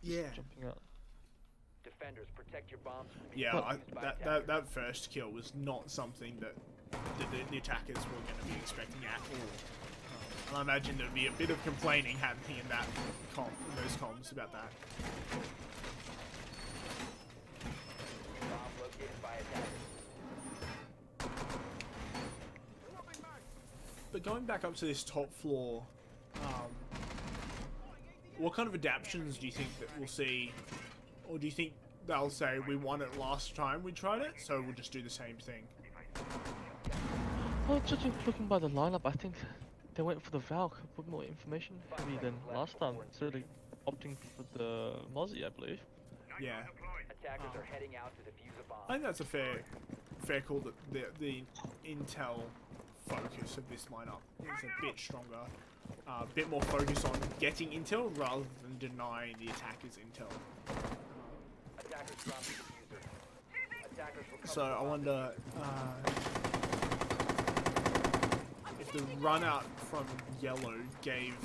Yeah. Jumping out. Defenders, protect your bombs from being Yeah, used by attackers. that first kill was not something that the attackers were going to be expecting at all. And I imagine there'd be a bit of complaining happening in that in those comms about that. Bomb located by attackers. But going back up to this top floor, what kind of adaptations do you think that we'll see? Or do you think they'll say, we won it last time we tried it, so we'll just do the same thing? Well, judging looking by the lineup, I think they went for the Valk, a bit more information heavy than last time, so they opting for the Mozzie, I believe. Yeah. Attackers are heading out to defuse a bomb. I think that's a fair call that the intel focus of this lineup is a bit stronger. A bit more focus on getting intel rather than denying the attackers intel. Attackers drop the diffuser. Attackers will So I wonder if the run out from yellow gave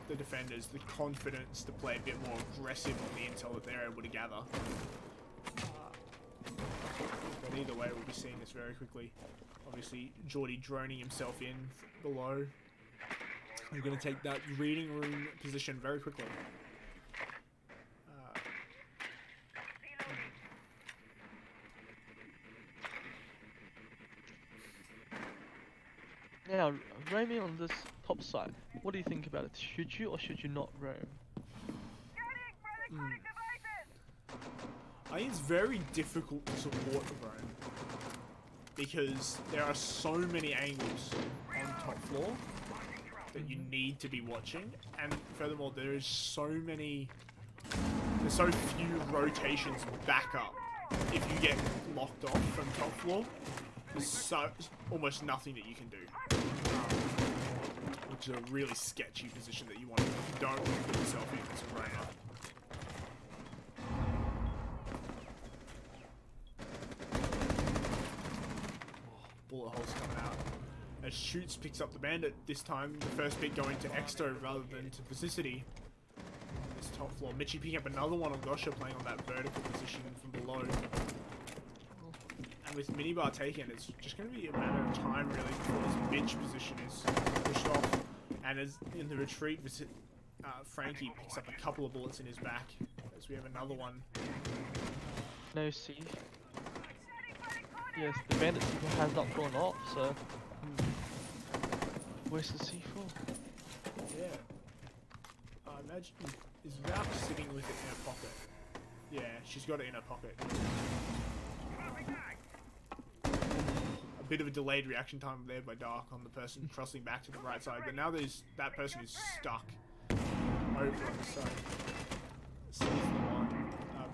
the defenders the confidence to play a bit more aggressive on the intel that they're able to gather. But either way, we'll be seeing this very quickly. Obviously, Geordie droning himself in below. We're going to take that reading room position very quickly. Now, roaming on this top side, what do you think about it? Should you or should you not roam? I think it's very difficult to support the roam because there are so many angles on top floor that you need to be watching, and furthermore, there's so few rotations back up. If you get locked off from top floor, there's almost nothing that you can do, which is a really sketchy position that you don't want to put yourself in as a roamer. Bullet holes coming out. As Shoots picks up the bandit, this time the first pick going to Exsto rather than to Vicity. This top floor. Mitchie picking up another one on Gosha, playing on that vertical position from below. And with minibar taken, it's just going to be a matter of time really before this bitch position is pushed off. And as in the retreat, Frankie picks up a couple of bullets in his back as we have another one. No C. Yes, the bandit has not gone off, so where's the C4? Yeah. I imagine is Valk sitting with it in her pocket. Yeah, she's got it in her pocket. A bit of a delayed reaction time there by Dark on the person crossing back to the right side, but now that person is stuck over on the side. Sees the one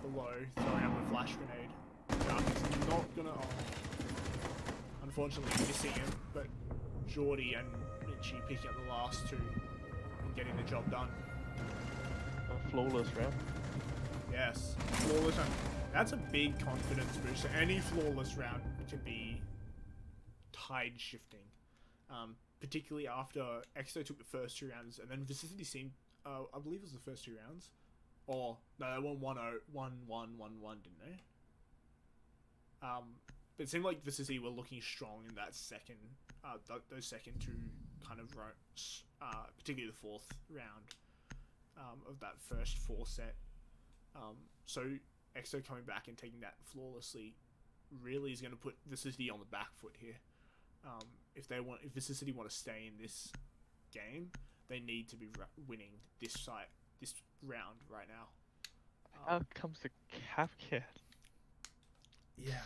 below, throwing up a flash grenade. Dark is not gonna. Unfortunately, missing him, but Geordie and Mitchie picking up the last two and getting the job done. A flawless round. Yes, flawless round. That's a big confidence booster. Any flawless round can be tide shifting, particularly after Exto took the first 2 rounds, and then Vicity seemed, I believe it was the first 2 rounds, or no, they won 1-0, 1-1, 1-1, didn't they? But it seemed like Vicity were looking strong in that second, those second 2 kind of rounds, particularly the 4th round of that first 4 set. So Exto coming back and taking that flawlessly really is going to put Vicity on the back foot here. If Vicity want to stay in this game, they need to be winning this round right now. How comes the Capcan? Yeah.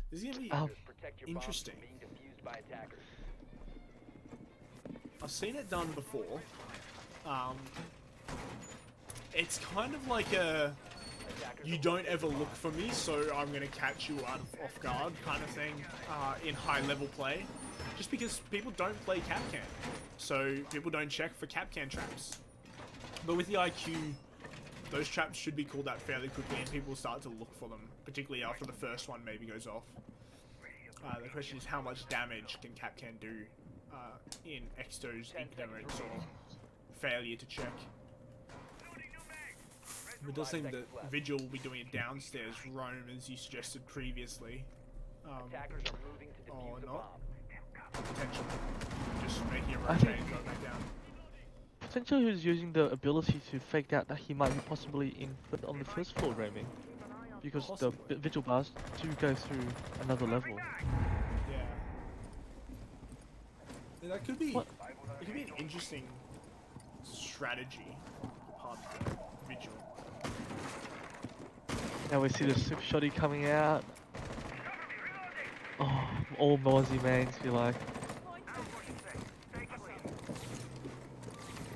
This is going to be Protect your interesting. bombs from being defused by attackers. I've seen it done before. It's kind of like a you don't ever look for me, so I'm going to catch you off guard kind of thing in high-level play. Just because people don't play Capcan, so people don't check for Capcan traps. But with the IQ, those traps should be called out fairly quickly, and people start to look for them, particularly after the first one maybe goes off. The question is, how much damage can Capcan do in Exto's ignorance or failure to check? It does seem that Vigil will be doing it downstairs roam, as you suggested previously. Attackers are moving to defuse the not. bomb. Potentially. Just making a rotate and go back down. Potentially who's using the ability to fake out that he might be possibly on the first floor roaming. Because Possibly. the vigil bars do go through another level. Yeah. And that could be... What? It could be an interesting strategy part of the Vigil. Now we see the super shotty coming out. Oh, all Mozzie mains feel like.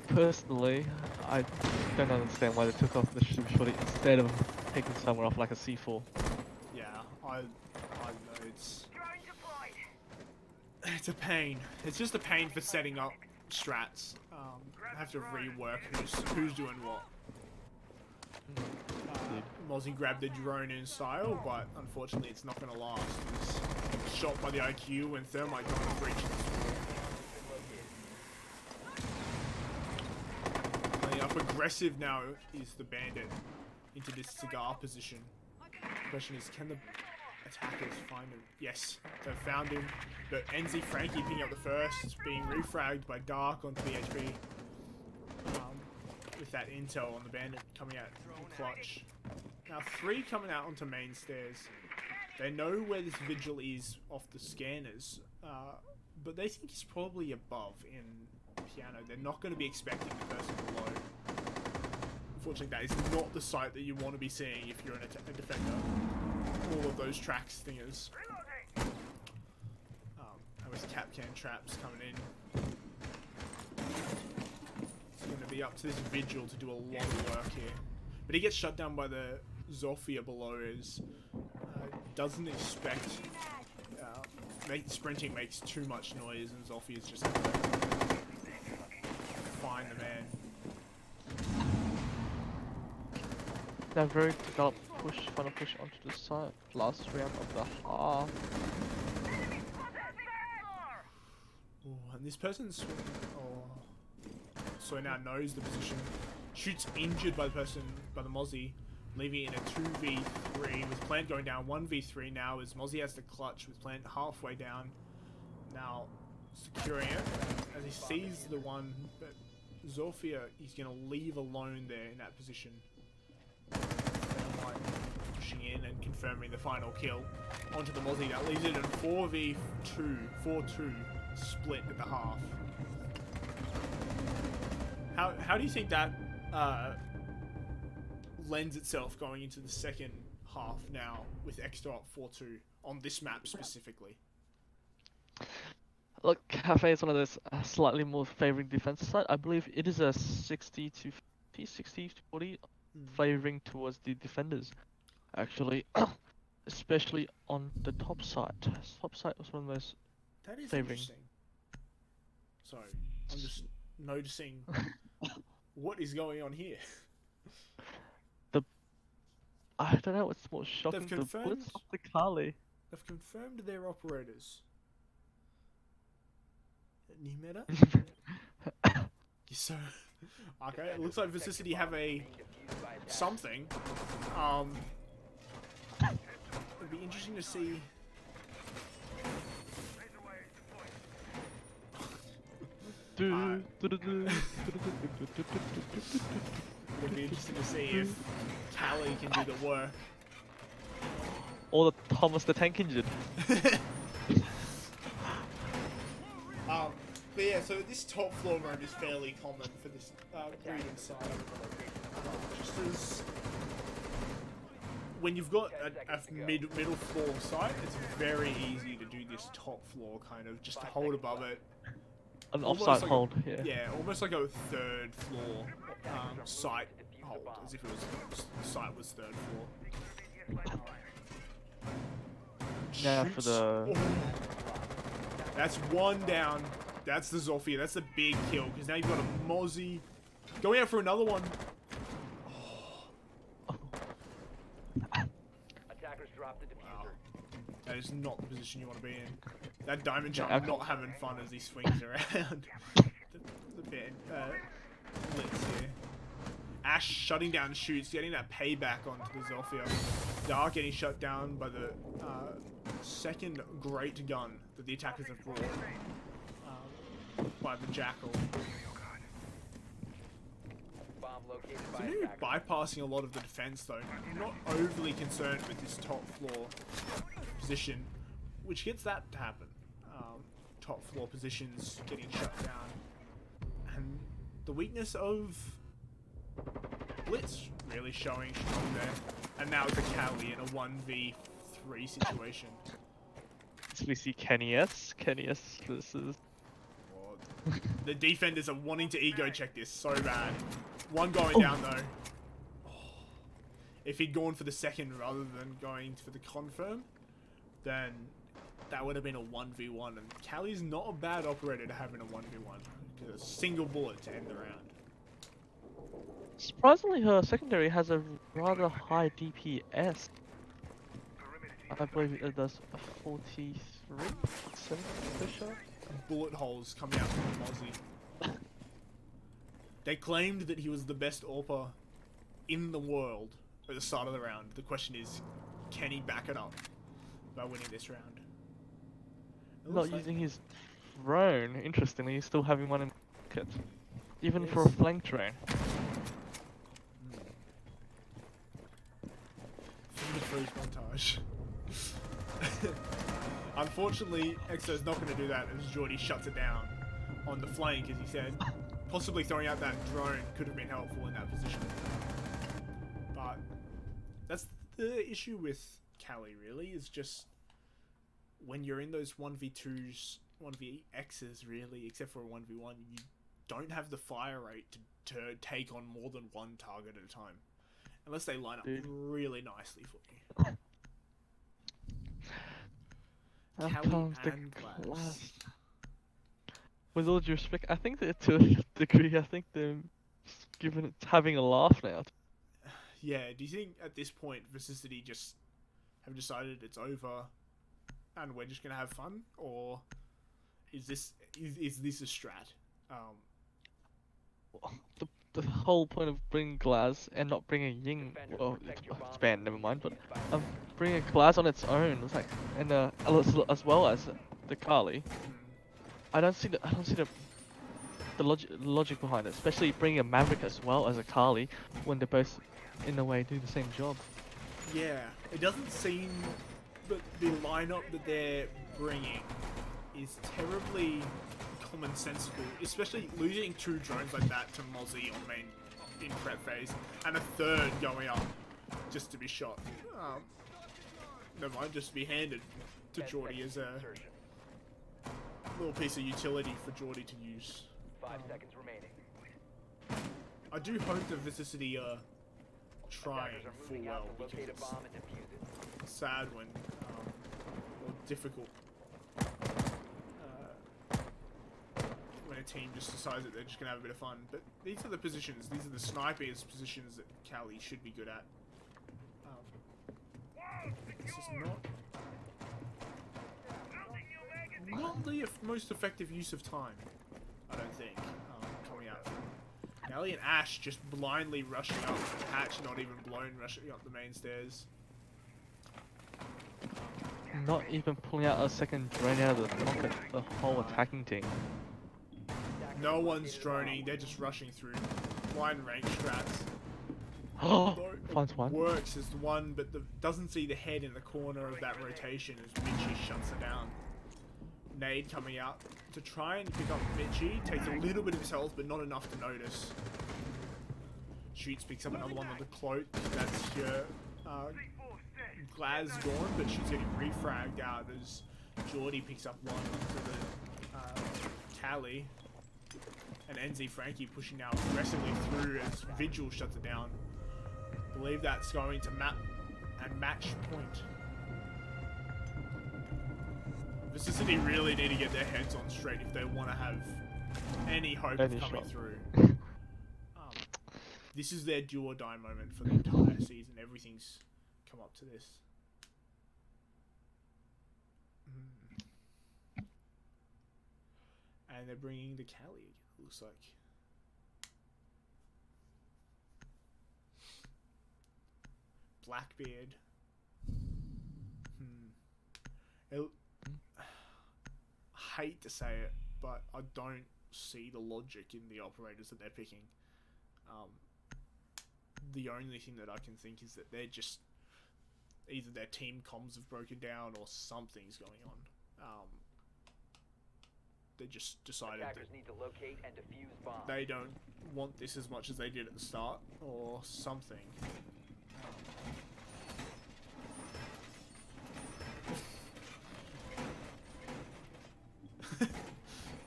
Personally, I don't understand why they took off the super shotty instead of taking somewhere off like a C4. Yeah, I know it's a pain. It's just a pain for setting up strats. I have to rework who's doing what. Mozzie grabbed the drone in style, but unfortunately it's not going to last. It's shot by the IQ and Thermite going to breach the up aggressive now is the bandit into this cigar position. The question is, can the attackers find him. Yes, they found him. But NZ Frankie picking up the first, being refragged by Dark onto BHB. With that intel on the bandit coming out in clutch. Now 3 coming out onto main stairs. They know where this vigil is off the scanners, but they think he's probably above in piano. They're not going to be expecting the person below. Unfortunately, that is not the sight that you want to be seeing if you're a defender. All of those tracks thingers. That was Capcan traps coming in. It's going to be up to this vigil to do a lot of work here. But he gets shut down by the Zofia below as doesn't expect sprinting makes too much noise and Zofia's just going to find the man. They're very developed push, final push onto the side. Last round of the half. Ooh, and this person's so now knows the position. Shoots injured by the Mozzie, leaving it in a 2v3 with Plant going down 1v3 now as Mozzie has the clutch with Plant halfway down. Now securing it as he sees the one, but Zofia he's going to leave alone there in that position. Pushing in and confirming the final kill onto the Mozzie. That leaves it in 4v2, 4-2 split at the half. How do you think that lends itself going into the second half now with Exsto up 4-2 on this map specifically? Look, Cafe is one of those slightly more favouring defensive side. I believe it is a 60 to 40 favouring towards the defenders, actually, especially on the top side. Top side was one of those That is favouring. interesting. Sorry, I'm just noticing what is going on here. I don't know what's more shocking. They've The confirmed- blitz off the Kali. They've confirmed their operators. New meta? Yes, sir. Okay, it looks like Vicity have a something. It'd be interesting to see. It'd be interesting to see if Callie can do the work. Or the Thomas the Tank Engine. But yeah, so this top floor room is fairly common for this breeding side. Just as when you've got a middle floor site, it's very easy to do this top floor kind of just to hold above it. An Almost offside like hold, yeah. Yeah, almost like a third floor site hold, as if it was the site was third floor. Now for Shoots. the... That's one down. That's the Zofia. That's the big kill because now you've got a Mozzie going out for another one. Attackers drop the diffuser. Wow. That is not the position you want to be in. That diamond Yeah, jump not having fun as he swings around. the bit blitz here. Ash shutting down shoots, getting that payback onto the Zofia. Dark getting shut down by the second great gun that the attackers have brought by the Jackal. Bomb located by So maybe attackers. bypassing a lot of the defense though. Not overly concerned with this top floor position, which gets that to happen. Top floor positions getting shut down. And the weakness of Blitz really showing strong there. And now it's a Cali in a 1v3 situation. So we see Kenny S. This is... The defenders are wanting to ego check this so bad. One going down though. If he'd gone for the second rather than going for the confirm, then that would have been a 1v1. And Callie's not a bad operator to have in a 1v1. Just a single bullet to end the round. Surprisingly, her secondary has a rather high DPS. I believe it does a 43, 70 per shot. Bullet holes coming out from the Mozzie. They claimed that he was the best AWPer in the world at the start of the round. The question is, can he back it up? by winning this round. It Not looks like- using his drone, interestingly, he's still having one in pocket. Even for a Yes. flank drone. From the freeze montage. Unfortunately, Exto's not going to do that as Geordie shuts it down on the flank, as he said. Possibly throwing out that drone could have been helpful in that position. But that's the issue with Cali, really, is just when you're in those 1v2s, 1vx's, really, except for a 1v1, you don't have the fire rate to take on more than one target at a time. Unless they line up really nicely for you. Up Cali comes the and Glass. Glass. With all due respect, I think that to a degree, I think they're given it having a laugh now. Yeah, do you think at this point Vicity just have decided it's over and we're just gonna have fun, or is this a strat? The whole point of bringing Glass and not bringing Ying, well, it's banned, never mind, but bringing Glass on its own, it's like, and as well as the Kali. I don't see the logic behind it, especially bringing a Maverick as well as a Kali when they're both in a way do the same job. Yeah, it doesn't seem that the lineup that they're bringing is terribly commonsensical, especially losing 2 drones like that to Mozzie on main in prep phase, and a third going up just to be shot. Never mind, just to be handed to Geordie as a little piece of utility for Geordie to use. 5 seconds remaining. I do hope that Vicity are trying Attackers are full moving well, out to because locate a it's bomb and defuse it. sad when, or difficult, when a team just decides that they're just going to have a bit of fun. But these are the positions, these are the snipers positions that Cali should be good at. This is not the most effective use of time, I don't think, coming out. Cali and Ash just blindly rushing up the hatch, not even blown, rushing up the main stairs. Not even pulling out a second drone out of the pocket, the whole attacking team. No one's droning, they're just rushing through. Blind range strats. Oh, Although it finds one. works as the one, but doesn't see the head in the corner of that rotation as Mitchie shuts her down. Nade coming out to try and pick up Mitchie, takes a little bit of his health, but not enough to notice. Shoots, picks up another one on the cloak. That's your Glaz gone, but she's getting refragged out as Geordie picks up one to the Cali. And NZ Frankie pushing now aggressively through as Vigil shuts it down. Believe that's going to map and match point. Vicity really need to get their heads on straight if they want to have any hope of coming through. This is their do or die moment for the entire season. Everything's come up to this. And they're bringing the Cali again, it looks like. Blackbeard. I hate to say it, but I don't see the logic in the operators that they're picking. The only thing that I can think is that they're just either their team comms have broken down or something's going on. They just decided Attackers that need to locate and defuse bombs. they don't want this as much as they did at the start, or something.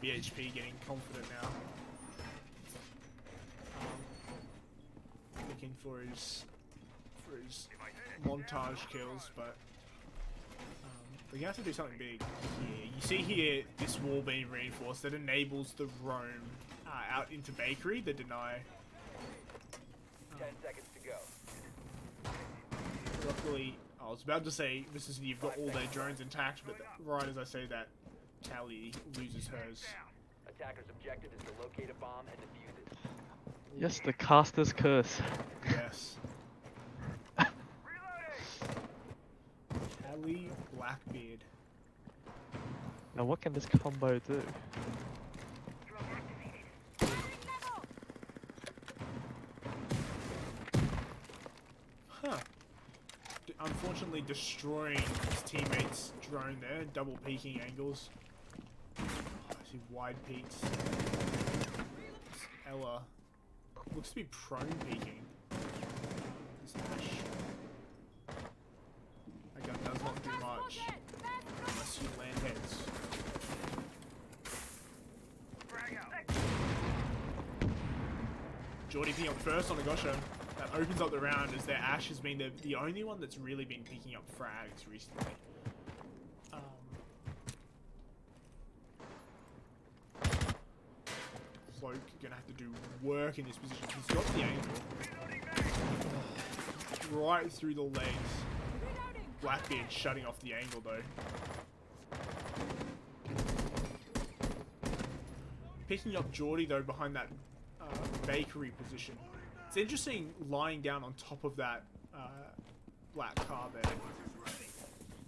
BHP getting confident now. Looking for his montage kills, but we're gonna have to do something big here. You see here this wall being reinforced that enables the roam out into Bakery, the deny. 10 seconds to go. Luckily, I was about to say Vicity, you've got all their drones intact, but right as I say that, Cali loses hers. Attacker's objective is to locate a bomb and defuse it. Yes, the caster's curse. Yes. Cali, Blackbeard. Now what can this combo do? Huh. Unfortunately destroying his teammates' drone there, double peeking angles. Oh, I see wide peaks. Ella looks to be prone peeking. This Ash. That gun does not do much unless you land heads. Jordy picking up first on the Gosha. That opens up the round as their Ash has been the only one that's really been picking up frags recently. Cloak gonna have to do work in this position. He's got the angle. Right through the legs. Blackbeard shutting off the angle though. Picking up Geordie though behind that bakery position. It's interesting lying down on top of that black car there,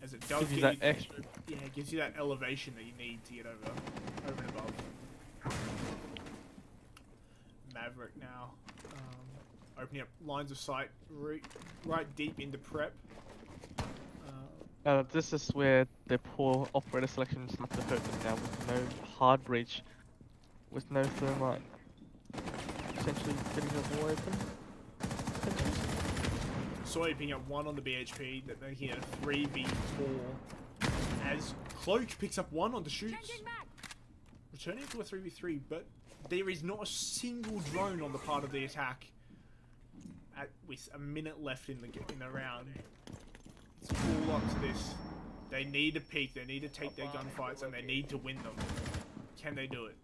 as it does Gives you give that extra. yeah, it gives you that elevation that you need to get over and above. Maverick now, opening up lines of sight right deep into prep. This is where the poor operator selection start to hurt them now with no hard breach, with no thermite. Essentially getting the wall open. Sawyer picking up 1 on the BHP, that making it a 3v4 as Cloak picks up 1 on the shoots. Returning to a 3v3, but there is not a single drone on the part of the attack with a minute left in the round. It's all up to this. They need to peak, they need to take their gunfights, and they need to win them. Can they do it?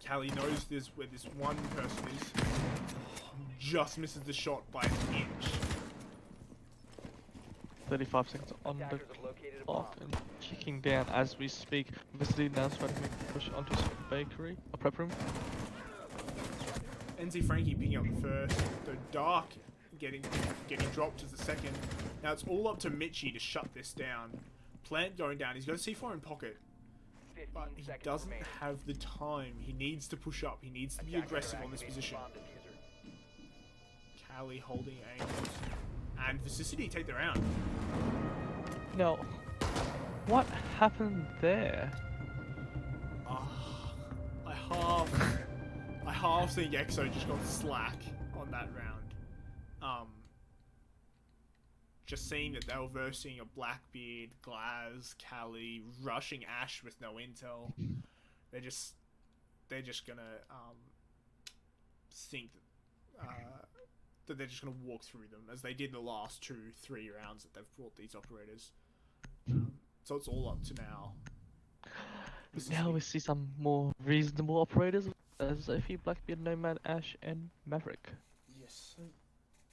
Callie knows this where this one person is. Just misses the shot by an inch. 35 seconds on the clock and kicking down as we speak. Vicity now trying to make a push onto some bakery, a prep room. NZ Frankie picking up the first. The Dark getting dropped as the second. Now it's all up to Mitchie to shut this down. Plant going down. He's got a C4 in pocket. But he doesn't have the time. He needs to push up. He needs to be aggressive on this position. Callie holding angles. And Vicity take the round. Now, what happened there? I half think Exsto just got slack on that round. Just seeing that they were versing a Blackbeard, Glaz, Callie, rushing Ash with no intel. They're just gonna think that they're just gonna walk through them as they did the last 2-3 rounds that they've brought these operators. So it's all up to now. Now we see some more reasonable operators as a few Blackbeard, Nomad, Ash, and Maverick. Yes,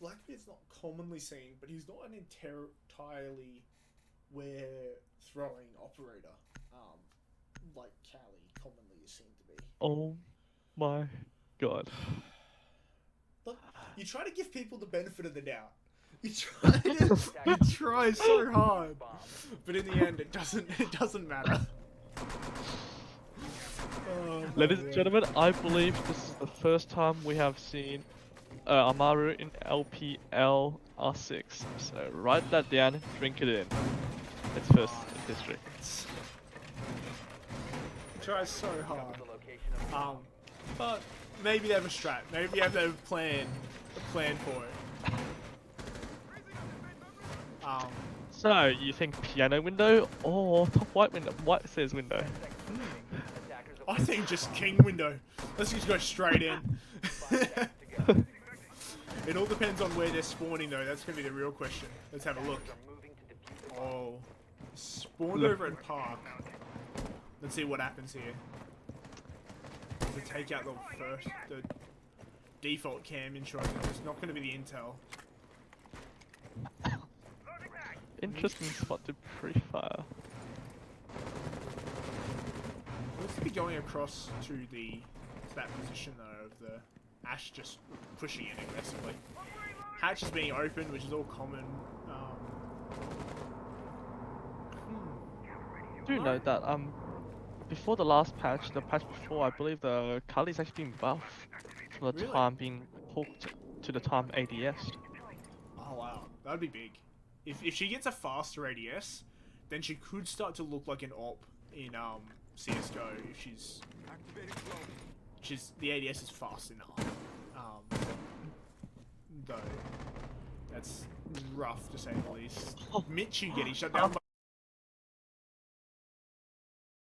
Blackbeard's not commonly seen, but he's not an entirely throwing operator, like Callie commonly is seen to be. Oh my god. Look, you try to give people the benefit of the doubt. You try so hard, but in the end, it doesn't matter. Ladies and gentlemen, I believe this is the first time we have seen Amaru in LPL R6. So write that down, drink it in. It's first in history. Try so hard. But maybe they have a strat. Maybe they have a plan for it. So you think piano window or top white window? White says window. I think just king window. Let's just go straight in. It all depends on where they're spawning though. That's going to be the real question. Let's have a look. Oh. Spawned over at Park. Let's see what happens here. To take out the default cam ensuring that it's not going to be the intel. Interesting spot to pre-fire. Looks to be going across to that position though of the Ash just pushing in aggressively. Hatch is being opened, which is all common. Do note that before the last patch, the patch before, I believe the Kali's actually been buffed from the Really? time being hooked to the time ADS'd. Oh wow, that'd be big. If she gets a faster ADS, then she could start to look like an op in CS:GO if she's the ADS is fast enough. Though that's rough to say the least. Mitchu getting shut down by